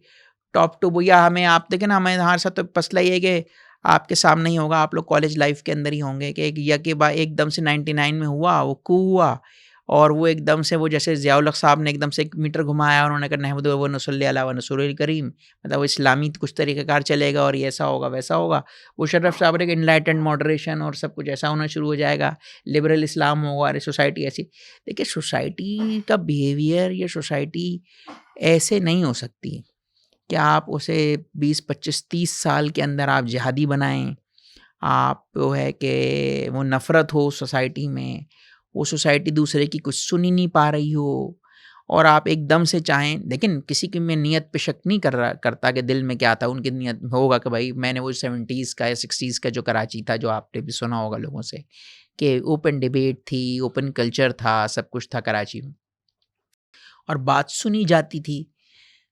टॉप टू भैया हमें, आप देखें ना, हमें हमारे साथ तो मसला ये है कि आपके सामने ही होगा, आप लोग कॉलेज लाइफ के अंदर ही होंगे कि एक या के बाद एकदम से 99 में हुआ वो कू हुआ, और वो एकदम से वो जैसे ज़ियाउल हक साहब ने एकदम से 1 मीटर घुमाया, उन्होंने कहा नहमदुहु व नसल्ली अला व रसूलिल करीम, मतलब वो इस्लामी कुछ तरीक़ेकार चलेगा और ये ऐसा होगा वैसा होगा। मुशर्रफ साहब ने इनलाइटेंड मॉडरेशन और सब कुछ ऐसा होना शुरू हो जाएगा, लिबरल इस्लाम होगा, अरे सोसाइटी ऐसी। देखिए सोसाइटी का बिहेवियर या सोसाइटी ऐसे नहीं हो सकती कि आप उसे 20, 25, 30 साल के अंदर आप जिहादी बनाएं, आप वो है कि वो नफ़रत हो सोसाइटी में, वो सोसाइटी दूसरे की कुछ सुन ही नहीं पा रही हो, और आप एकदम से चाहें। लेकिन किसी की मैं नीयत पे शक नहीं करता कि दिल में क्या था, उनकी नीयत में होगा कि भाई मैंने वो 70s का या 60s का जो कराची था, जो आपने भी सुना होगा लोगों से कि ओपन डिबेट थी, ओपन कल्चर था, सब कुछ था कराची में, और बात सुनी जाती थी।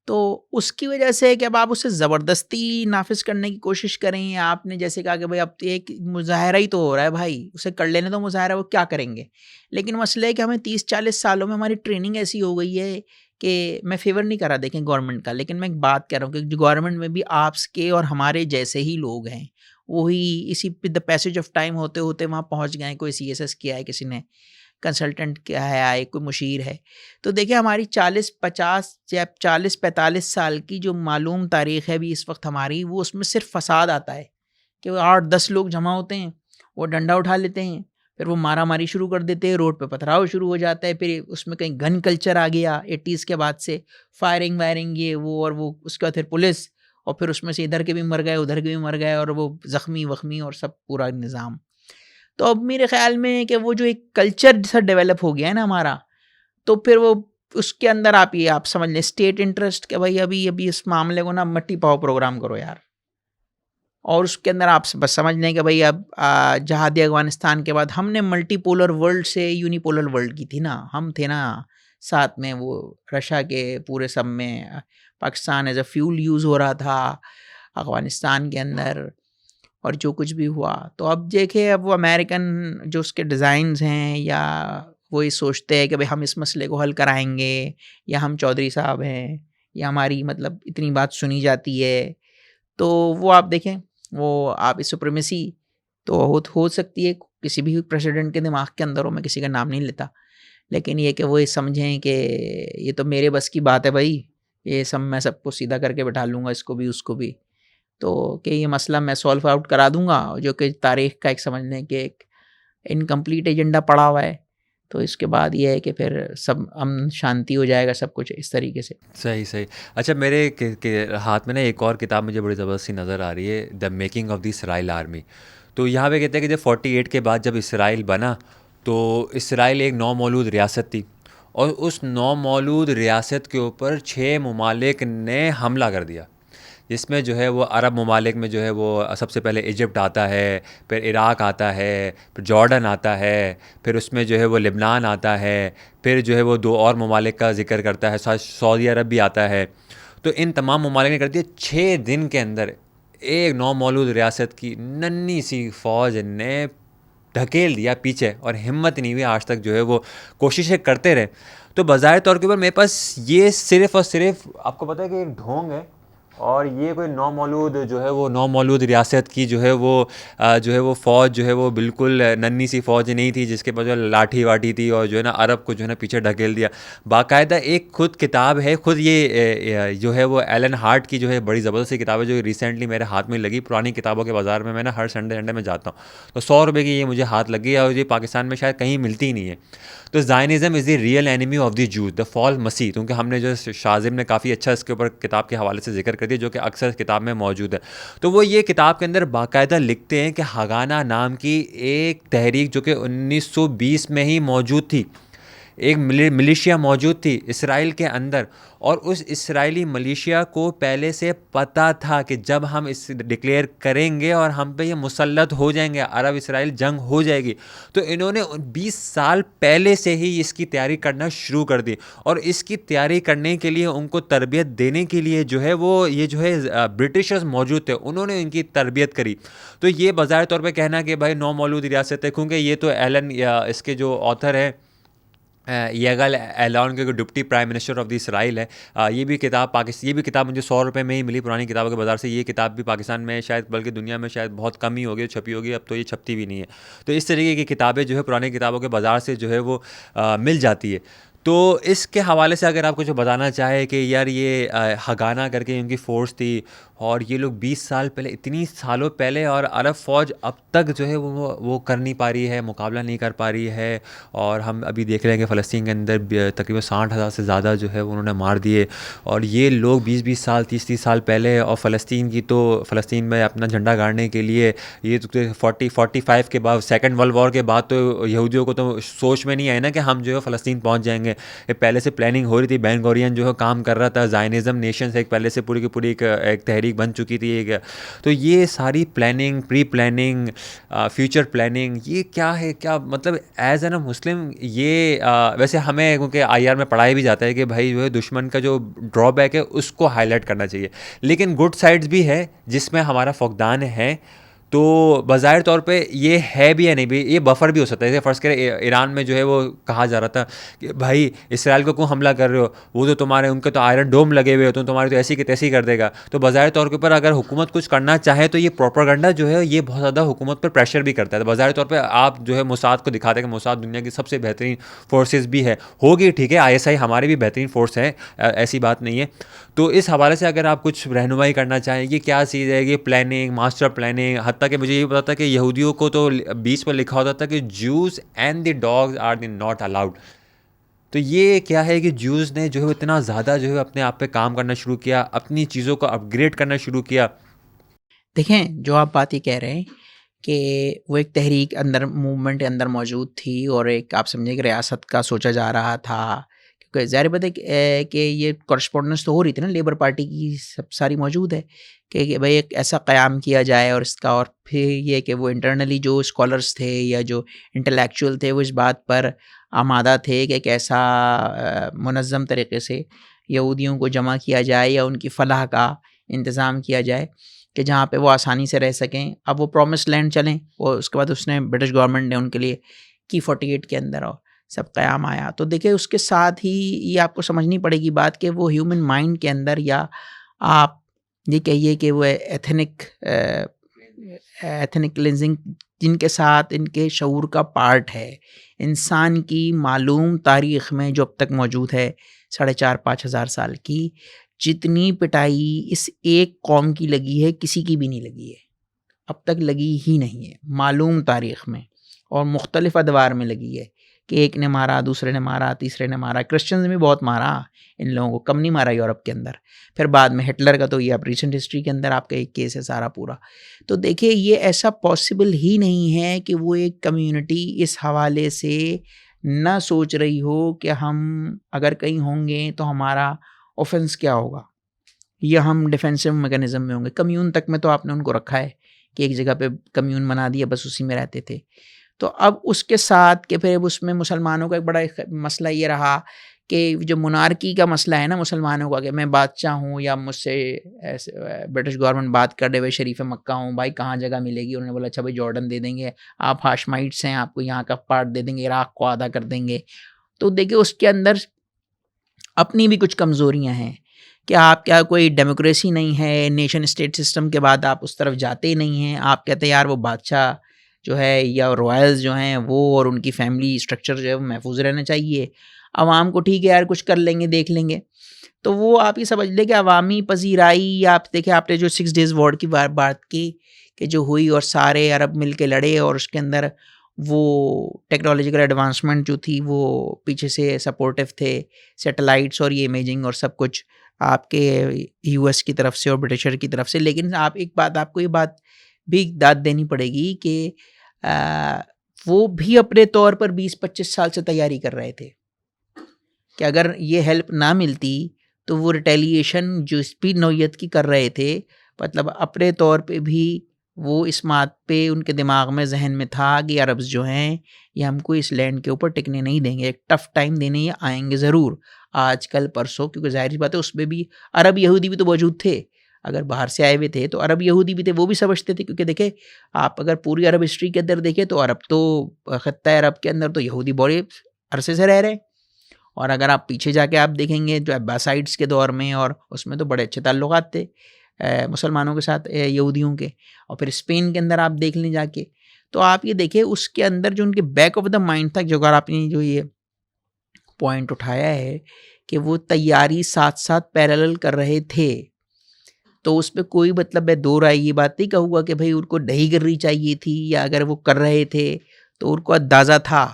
तो उसकी वजह से कि अब आप उसे ज़बरदस्ती नाफिज करने की कोशिश करें, आपने जैसे कहा कि भाई अब तो एक मुज़ाहरा ही तो हो रहा है भाई, उसे कर लेने तो मुज़ाहरा, वो क्या करेंगे। लेकिन मसला है कि हमें 30-40 सालों में हमारी ट्रेनिंग ऐसी हो गई है कि मैं फेवर नहीं कर रहा देखें गवर्नमेंट का, लेकिन मैं एक बात कर रहा हूँ कि जो गवर्नमेंट में भी आपके और हमारे जैसे ही लोग हैं, वही इसी द पैसेज ऑफ टाइम होते होते वहाँ पहुँच गए। कोई CSS किया है, किसी ने कंसल्टेंट क्या है आए, कोई मुशीर है। तो देखिए हमारी 40-50 या 40-45 साल की जो मालूम तारीख़ है अभी इस वक्त हमारी, वो उसमें सिर्फ फ़साद आता है कि वो 8-10 लोग जमा होते हैं, वो डंडा उठा लेते हैं, फिर वो मारा मारी शुरू कर देते हैं, रोड पे पथराव शुरू हो जाता है, फिर उसमें कहीं गन कल्चर आ गया 80s के बाद से, फायरिंग वायरिंग ये वो, और वो उसके बाद फिर पुलिस, और फिर उसमें से इधर के भी मर गए उधर के भी मर गए, और वो ज़ख्मी वख्मी और सब पूरा निज़ाम। तो अब मेरे ख़्याल में कि वो जो एक कल्चर जैसा डेवलप हो गया है ना हमारा, तो फिर वो उसके अंदर आप समझ लें स्टेट इंटरेस्ट के भाई अभी इस मामले को ना मट्टी पाओ प्रोग्राम करो यार, और उसके अंदर आप बस समझ लें कि भाई अब जहादी अफ़गानिस्तान के बाद हमने मल्टीपोलर वर्ल्ड से यूनिपोलर वर्ल्ड की थी ना, हम थे ना साथ में, वो रशिया के पूरे सब में Pakistan as a fuel use हो रहा था अफ़गानिस्तान के अंदर, और जो कुछ भी हुआ। तो अब देखिए अब वो अमेरिकन जो उसके डिज़ाइंस हैं, या वो ये सोचते हैं कि भाई हम इस मसले को हल कराएंगे, या हम चौधरी साहब हैं, या हमारी मतलब इतनी बात सुनी जाती है, तो वो आप देखें वो आप इस सुप्रीमेसी तो हो सकती है किसी भी प्रेसिडेंट के दिमाग के अंदर हो, मैं किसी का नाम नहीं लेता, लेकिन ये कि वो ये समझें कि ये तो मेरे बस की बात है भाई, ये सब मैं सबको सीधा करके बैठा लूँगा, इसको भी उसको भी, तो कि ये मसला मैं सॉल्व आउट करा दूंगा, जो कि तारीख का एक समझने के एक इनकम्प्लीट एजेंडा पड़ा हुआ है। तो इसके बाद ये है कि फिर सब अमन शांति हो जाएगा, सब कुछ इस तरीके से। सही सही। अच्छा, मेरे के हाथ में ना एक और किताब मुझे बड़ी ज़बरदस्ती नज़र आ रही है, the making of the Israel army. तो यहाँ पे कहते हैं कि जब 48 के बाद जब इसराइल बना, तो इसराइल एक नौमौलूद रियासत थी, और उस नौमौलूद रियासत के ऊपर 6 ममालिक ने हमला कर दिया, जिसमें जो है वो अरब ममालिक में जो है वो सबसे पहले इजिप्ट आता है, फिर इराक़ आता है, फिर जॉर्डन आता है, फिर उसमें जो है वो लिबनान आता है, फिर जो है वो 2 और ममालिक का ज़िक्र करता है, सऊदी अरब भी आता है। तो इन तमाम ममालिक ने कर दिया 6 दिन के अंदर एक नौमौलूद रियासत की नन्ही सी फ़ौज ने ढकेल दिया पीछे, और हिम्मत नहीं हुई आज तक जो है वो कोशिशें करते रहे। तो बज़ाहिर तौर के ऊपर मेरे पास ये सिर्फ़ और सिर्फ आपको पता है कि एक ढोंग है, और ये कोई नौमौलूद जो है वो नौमौलूद रियासत की जो है वो फ़ौज जो है वो बिल्कुल नन्ही सी फ़ौज नहीं थी जिसके पास जो लाठी वाठी थी, और जो है ना अरब को जो है ना पीछे ढकेल दिया। बाकायदा एक खुद किताब है, खुद ये जो है वो एलन हार्ट की जो है बड़ी ज़बरदस्त सी किताब है, जो रिसेंटली मेरे हाथ में लगी। पुरानी किताबों के बाज़ार में मैं ना हर संडे संडे में जाता हूँ, तो 100 रुपये की ये मुझे हाथ लगी, और ये पाकिस्तान में शायद कहीं मिलती ही नहीं है। तो Zionism is the real enemy of the Jews, the false मसीह। क्योंकि हमने जो शाजिम ने काफ़ी अच्छा इसके ऊपर किताब के हवाले से जिक्र कर दिया, जो कि अक्सर किताब में मौजूद है। तो वो ये किताब के अंदर बाकायदा लिखते हैं कि हगाना नाम की एक तहरीक जो कि 1920 में ही मौजूद थी, एक मिलिशिया मौजूद थी इसराइल के अंदर, और उस इसराइली मिलिशिया को पहले से पता था कि जब हम इस डिक्लेयर करेंगे और हम पे ये मुसल्लत हो जाएंगे, अरब इसराइल जंग हो जाएगी, तो इन्होंने 20 साल पहले से ही इसकी तैयारी करना शुरू कर दी। और इसकी तैयारी करने के लिए उनको तरबियत देने के लिए जो है वो ये जो है ब्रिटिशर्स मौजूद थे, उन्होंने इनकी तरबियत करी। तो ये बाज़ाहिर तौर पे कहना कि भाई नौमौलूद रियासत है, क्योंकि ये तो एलन या इसके जो ऑथर है यगल एलॉन के deputy prime minister of the Israel है। ये भी किताब मुझे 100 रुपये में ही मिली पुरानी किताबों के बाज़ार से। ये किताब भी पाकिस्तान में शायद, बल्कि दुनिया में शायद बहुत कम ही होगी छपी होगी, अब तो ये छपती भी नहीं है। तो इस तरीके की किताबें जो है पुरानी किताबों के बाज़ार से जो है वो मिल जाती है। तो इसके हवाले से अगर आप कुछ बताना चाहे कि यार ये हगाना करके उनकी फ़ोर्स थी, और ये लोग 20 साल पहले, इतनी सालों पहले, और अरब फ़ौज अब तक जो है वो कर नहीं पा रही है, मुकाबला नहीं कर पा रही है। और हम अभी देख रहे हैं कि फ़लस्तीन के अंदर तकरीबन 60,000 से ज़्यादा जो है उन्होंने मार दिए, और ये लोग 20-20 साल 30-30 साल पहले, और फ़लस्तीन में अपना झंडा गाड़ने के लिए ये तो 45 के बाद, सेकेंड वर्ल्ड वॉर के बाद तो यहूदियों को तो सोच में नहीं आया ना कि हम जो है फ़लस्तीन पहुँच जाएंगे। ये पहले से प्लानिंग हो रही थी, बेन गुरियन जो है काम कर रहा था, ज़ायनिज़्म नेशन से एक पहले से पूरी की पूरी एक तहरीक बन चुकी थी एक। तो ये सारी planning, pre planning, future planning, ये क्या है, क्या मतलब एज एन अ मुस्लिम ये वैसे हमें, क्योंकि आईआर में पढ़ाया भी जाता है कि भाई जो है दुश्मन का जो ड्रॉबैक है उसको हाईलाइट करना चाहिए, लेकिन गुड साइड्स भी है जिसमें हमारा फुकदान है। तो बज़ाहिर तौर पे ये है भी या नहीं भी, ये बफ़र भी हो सकता है। जैसे फ़र्ज़ करें ईरान में जो है वो कहा जा रहा था कि भाई इसराइल को क्यों हमला कर रहे हो, वो तो तुम्हारे उनके तो आयरन डोम लगे हुए हो, तो तुम्हारे तो ऐसी की तैसी कर देगा। तो बज़ाहिर तौर के ऊपर अगर हुकूमत कुछ करना चाहे तो ये प्रोपेगेंडा जो है ये बहुत ज़्यादा हुकूमत पर प्रेशर भी करता है। तो बज़ाहिर तौर पर आप जो है मोसाद को दिखाते हैं कि मोसाद दुनिया की सबसे बेहतरीन फोर्सेस भी है, होगी ठीक है, ISI हमारी भी बेहतरीन फोर्स है, ऐसी बात नहीं है। तो इस हवाले से अगर आप कुछ रहनुमाई करना चाहें, ये क्या चीज़ है, ये प्लानिंग, मास्टर प्लानिंग, हत्ता कि मुझे ये पता था कि यहूदियों को तो बीच पर लिखा होता था कि Jews and the dogs are not allowed. तो ये क्या है कि जूस ने जो है इतना ज़्यादा जो है अपने आप पे काम करना शुरू किया, अपनी चीज़ों को अपग्रेड करना शुरू किया। देखें, जो आप बात ये कह रहे हैं कि वो एक तहरीक अंदर, मूवमेंट के अंदर मौजूद थी, और एक आप समझे कि रियासत का सोचा जा रहा था, क्योंकि ज़ाहिर बात है कि ये कॉरस्पॉन्डेंस तो हो रही थी ना, लेबर पार्टी की सब सारी मौजूद है कि भाई एक ऐसा क़याम किया जाए, और इसका, और फिर ये कि वो इंटरनली जो स्कॉलर्स थे या जो इंटेलेक्चुअल थे वो इस बात पर आमादा थे कि एक ऐसा मुनज़्ज़म तरीके से यहूदियों को जमा किया जाए या उनकी फ़लाह का इंतज़ाम किया जाए कि जहाँ पे वो आसानी से रह सकें। अब वो प्रॉमिस लैंड चलें, वो उसके बाद उसने ब्रिटिश गवर्नमेंट ने उनके लिए की 48 के अंदर और सब क़याम आया। तो देखिए उसके साथ ही ये आपको समझनी पड़ेगी बात कि वो ह्यूमन माइंड के अंदर, या आप ये कहिए कि वो एथनिक क्लिंजिंग जिनके साथ इनके शऊर का पार्ट है, इंसान की मालूम तारीख़ में जो अब तक मौजूद है 4,500-5,000 साल की, जितनी पिटाई इस एक कौम की लगी है किसी की भी नहीं लगी है, अब तक लगी ही नहीं है मालूम तारीख़ में, और मुख्तलिफ़ अदवार में लगी है कि एक ने मारा, दूसरे ने मारा, तीसरे ने मारा। क्रिश्चियंस ने भी बहुत मारा, इन लोगों को कम नहीं मारा यूरोप के अंदर। फिर बाद में हिटलर का तो ये आप रिसेंट हिस्ट्री के अंदर आपका एक केस है सारा पूरा। तो देखिए ये ऐसा पॉसिबल ही नहीं है कि वो एक कम्युनिटी इस हवाले से ना सोच रही हो कि हम अगर कहीं होंगे तो हमारा ऑफेंस क्या होगा, या हम डिफेंसिव मैकेनिज्म में होंगे। कम्यून तक में तो आपने उनको रखा है कि एक जगह पे कम्यून बना दिया, बस उसी में रहते थे। तो अब उसके साथ के फिर उसमें मुसलमानों का एक बड़ा मसला ये रहा कि जो मुनारकी का मसला है ना मुसलमानों का, कि मैं बादशाह हूँ या मुझसे ब्रिटिश गवर्नमेंट बात कर रहे हुए शरीफ मक्का हूँ, भाई कहाँ जगह मिलेगी। उन्होंने बोला अच्छा भाई जॉर्डन दे देंगे, आप हाशमाइट्स हैं, आपको यहाँ का पार्ट दे देंगे, इराक़ को आधा कर देंगे। तो देखिए उसके अंदर अपनी भी कुछ कमज़ोरियाँ हैं कि आप क्या कोई डेमोक्रेसी नहीं है, नेशन स्टेट सिस्टम के बाद आप उस तरफ जाते ही नहीं हैं। आप कहते हैं यार वो बादशाह जो है या रॉयल्स जो हैं वो और उनकी फैमिली स्ट्रक्चर जो है वो महफूज रहना चाहिए। अवाम को ठीक है यार कुछ कर लेंगे देख लेंगे। तो वो आप ये समझ लें कि अवामी पजीराई, आप देखिए आपने जो 6 डेज़ वॉर की बात की कि जो हुई और सारे अरब मिल के लड़े, और उसके अंदर वो टेक्नोलॉजिकल एडवांसमेंट जो थी वो पीछे से सपोर्टिव थे, सैटेलाइट्स और ये इमेजिंग और सब कुछ आपके यूएस की तरफ से और ब्रिटिशर की तरफ से। लेकिन आप एक बात, आपको ये बात भी दाद देनी पड़ेगी कि वो भी अपने तौर पर 20-25 साल से तैयारी कर रहे थे कि अगर ये हेल्प ना मिलती तो वो रिटेलिएशन जो इस भी नौयत की कर रहे थे, मतलब अपने तौर पे भी वो इस बात पे उनके दिमाग में जहन में था कि अरब्स जो हैं ये हमको इस लैंड के ऊपर टिकने नहीं देंगे, एक टफ़ टाइम देने ये आएंगे ज़रूर, आज कल परसों। क्योंकि ज़ाहिर सी बात है उसमें भी अरब यहूदी भी तो मौजूद थे, अगर बाहर से आए हुए थे तो अरब यहूदी भी थे, वो भी समझते थे। क्योंकि देखें आप अगर पूरी अरब हिस्ट्री के अंदर देखें तो अरब तो ख़त्ता अरब के अंदर तो यहूदी बड़े अरसे से रह रहे, और अगर आप पीछे जाके आप देखेंगे जो अब्बासाइड्स के दौर में, और उसमें तो बड़े अच्छे ताल्लुकात थे मुसलमानों के साथ यहूदियों के। और फिर स्पेन के अंदर आप देख लें जाके, तो आप ये देखिए उसके अंदर जो उनके बैक ऑफ द माइंड था, जो अगर आपने जो ये पॉइंट उठाया है कि वो तैयारी साथ साथ पैरेलल कर रहे थे, तो उस पर कोई मतलब मैं दो राय ये बात नहीं कहूँगा कि भाई उनको नहीं करनी चाहिए थी, या अगर वो कर रहे थे तो उनको अंदाज़ा था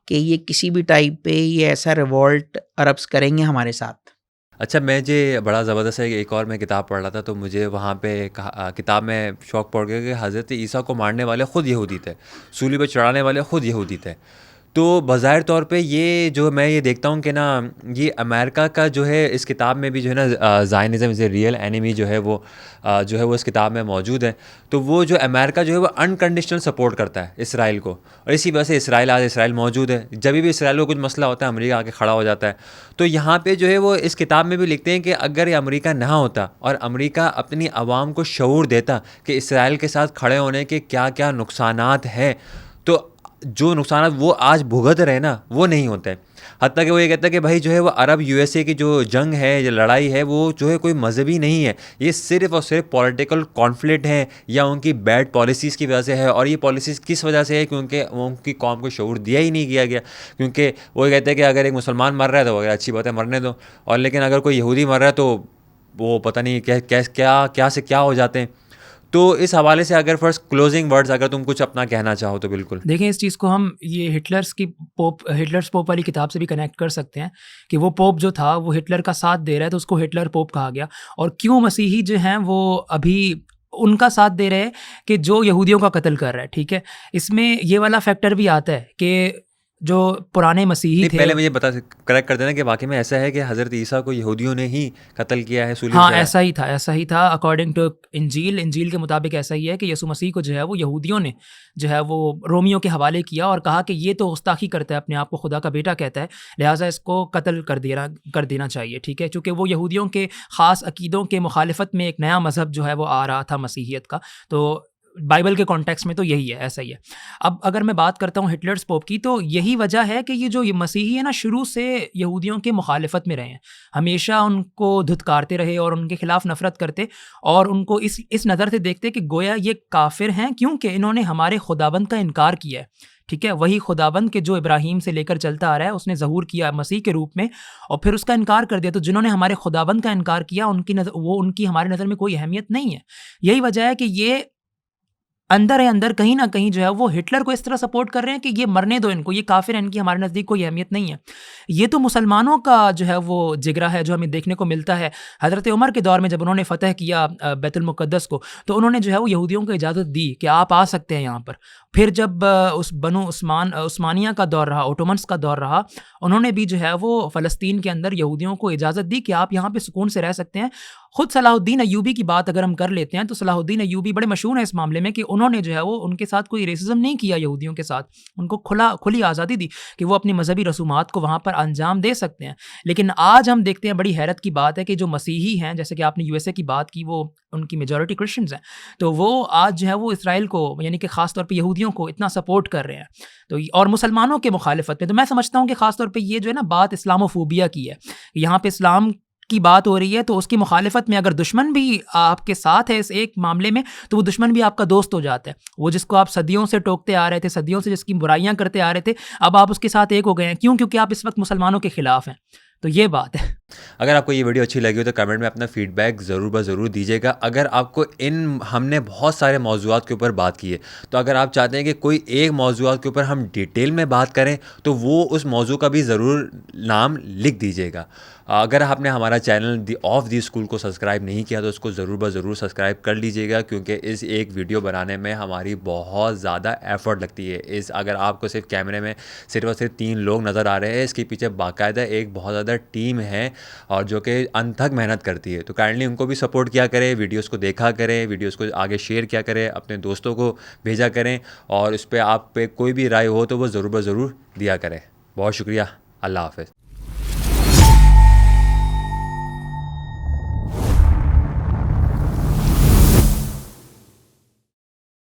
कि ये किसी भी टाइप पे ये ऐसा रिवॉल्ट अरब्स करेंगे हमारे साथ। अच्छा, मैं जे बड़ा ज़बरदस्त है, एक और मैं किताब पढ़ रहा था तो मुझे वहाँ पे किताब में शौक़ पड़ गया कि हज़रत ईसा को मारने वाले ख़ुद यहूदी थे, सूली पे चढ़ाने वाले ख़ुद यहूदी थे। तो बज़ाहिर तौर पे ये जो मैं ये देखता हूँ कि ना ये अमेरिका का जो है इस किताब में भी जो है ना ज़ायनिज़्म इज़ ए रियल एनिमी जो है वो इस किताब में मौजूद है। तो वो जो अमेरिका जो है वो अनकंडीशनल सपोर्ट करता है इसराइल को, और इसी वजह से इसराइल मौजूद है। जब भी इसराइल को कुछ मसला होता है अमेरिका आके खड़ा हो जाता है। तो यहाँ पे जो है वो इस किताब में भी लिखते हैं कि अगर ये अमेरिका ना होता और अमेरिका अपनी आवाम को शऊर देता कि इसराइल के साथ खड़े होने के क्या क्या नुकसानात हैं, तो जो नुकसान वो आज भुगत रहे ना वो नहीं होते। हत्ता कि वो ये कहता है कि भाई जो है वो अरब यूएसए की जो जंग है, जो लड़ाई है, वो जो है कोई मजहबी नहीं है, ये सिर्फ़ और सिर्फ पॉलिटिकल कॉन्फ्लिक्ट है या उनकी बैड पॉलिसीज़ की वजह से है। और ये पॉलिसीज़ किस वजह से है? क्योंकि उनकी कौम को शऊर दिया ही नहीं किया गया। क्योंकि वो कहते हैं कि अगर एक मुसलमान मर रहा है तो अगर अच्छी बात है मरने दो, और लेकिन अगर कोई यहूदी मर रहा है तो वो पता नहीं क्या से क्या हो जाते हैं। तो इस हवाले से अगर फर्स्ट क्लोजिंग वर्ड्स अगर तुम कुछ अपना कहना चाहो तो बिल्कुल। देखें इस चीज़ को हम ये हिटलर्स पोप वाली किताब से भी कनेक्ट कर सकते हैं कि वो पोप जो था वो हिटलर का साथ दे रहा है तो उसको हिटलर पोप कहा गया। और क्यों मसीही जो हैं वो अभी उनका साथ दे रहे हैं कि जो यहूदियों का कत्ल कर रहा है, ठीक है। इसमें ये वाला फैक्टर भी आता है कि जो पुराने मसीही थे, पहले मुझे करेक्ट कर देना कि वाकई में ऐसा है कि हज़रत ईसा को यहूदियों ने ही कत्ल किया है, सूली पे हाँ चढ़ाया। ऐसा ही था अकॉर्डिंग टू इंजील के मुताबिक ऐसा ही है कि यीशु मसीह को जो है वो यहूदियों ने जो है वो रोमियों के हवाले किया और कहा कि ये तो गुस्ताखी करता है, अपने आप को खुदा का बेटा कहता है, लिहाजा इसको कत्ल कर देना चाहिए, ठीक है। चूँकि वो यहूदियों के ख़ास अकीदों के मुखालिफत में एक नया मज़हब जो है वो आ रहा था मसीहियत का, तो बाइबल के कॉन्टेक्स्ट में तो यही है, ऐसा ही है। अब अगर मैं बात करता हूँ हिटलर्स पोप की, तो यही वजह है कि ये मसीही है ना शुरू से यहूदियों के मुखालिफत में रहे हैं, हमेशा उनको धुतकारते रहे और उनके खिलाफ नफरत करते और उनको इस नज़र से देखते कि गोया ये काफिर हैं क्योंकि इन्होंने हमारे खुदाबंद का इनकार किया है, ठीक है, वही खुदाबंद के जो इब्राहीम से लेकर चलता आ रहा है, उसने ज़हूर किया मसीह के रूप में और फिर उसका इनकार कर दिया। तो जिन्होंने हमारे खुदाबंद का इनकार किया उनकी हमारी नज़र में कोई अहमियत नहीं है। यही वजह है कि ये अंदर है अंदर कहीं न कहीं जो है वो हिटलर को इस तरह सपोर्ट कर रहे हैं कि ये मरने दो इनको, ये काफ़िर हैं, इनकी हमारे नज़दीक कोई अहमियत नहीं है। ये तो मुसलमानों का जो है वो जिगरा है जो हमें देखने को मिलता है। हज़रत उमर के दौर में जब उन्होंने फ़तह किया बैतुल मुक़द्दस को, तो उन्होंने जो है वो यहूदियों को इजाज़त दी कि आप आ सकते हैं यहाँ पर। फिर जब उस बनु उस्मानिया का दौर रहा, ओटोमन्स का दौर रहा, उन्होंने भी जो है वो फ़लस्तीन के अंदर यहूदियों को इजाज़त दी कि आप यहाँ पे सुकून से रह सकते हैं। ख़ुद सलाहुद्दीन अय्यूबी की बात अगर हम कर लेते हैं तो सलाहुद्दीन अय्यूबी बड़े मशहूर हैं इस मामले में कि उन्होंने जो है वो उनके साथ कोई रेसिज़म नहीं किया यहूदियों के साथ। उनको खुली आज़ादी दी कि वो अपनी मज़हबी रसूमात को वहाँ पर अंजाम दे सकते हैं। लेकिन आज हम देखते हैं, बड़ी हैरत की बात है कि जो मसीही हैं, जैसे कि आपने यूएसए की बात की, वो उनकी मेजॉरिटी क्रिश्चियंस हैं, तो वो आज जो है वो इसराइल को यानी कि ख़ास तौर पे यहूदियों को इतना सपोर्ट कर रहे हैं। तो और मुसलमानों के मुखालिफत में तो मैं समझता हूँ कि ख़ास तौर पे ये जो है ना बात इस्लामोफोबिया की है। यहाँ पे इस्लाम की बात हो रही है तो उसकी मुखालिफत में अगर दुश्मन भी आपके साथ है इस एक मामले में, तो वो दुश्मन भी आपका दोस्त हो जाता है। वो जिसको आप सदियों से टोकते आ रहे थे, सदियों से जिसकी बुराइयां करते आ रहे थे, अब आप उसके साथ एक हो गए हैं। क्यों? क्योंकि आप इस वक्त मुसलमानों के ख़िलाफ़ हैं। तो ये बात है। अगर आपको ये वीडियो अच्छी लगी हो तो कमेंट में अपना फीडबैक ज़रूर दीजिएगा। अगर आपको हमने बहुत सारे मौज़ूआत के ऊपर बात की है, तो अगर आप चाहते हैं कि कोई एक मौज़ूआत के ऊपर हम डिटेल में बात करें तो वो उस मौजू का भी ज़रूर नाम लिख दीजिएगा। अगर आपने हमारा channel the of the school को सब्सक्राइब नहीं किया तो उसको ज़रूर सब्सक्राइब कर लीजिएगा, क्योंकि इस एक वीडियो बनाने में हमारी बहुत ज़्यादा एफ़र्ट लगती है। अगर आपको सिर्फ कैमरे में सिर्फ और सिर्फ 3 लोग नज़र आ रहे हैं, इसके पीछे बाकायदा एक बहुत ज़्यादा टीम है और जो कि अनथक मेहनत करती है। तो काइंडली उनको भी सपोर्ट किया करें, वीडियोस को देखा करें, वीडियोस को आगे शेयर किया करें, अपने दोस्तों को भेजा करें और उस पर आप पे कोई भी राय हो तो वो ज़रूर दिया करें। बहुत शुक्रिया। अल्लाह हाफ़िज़।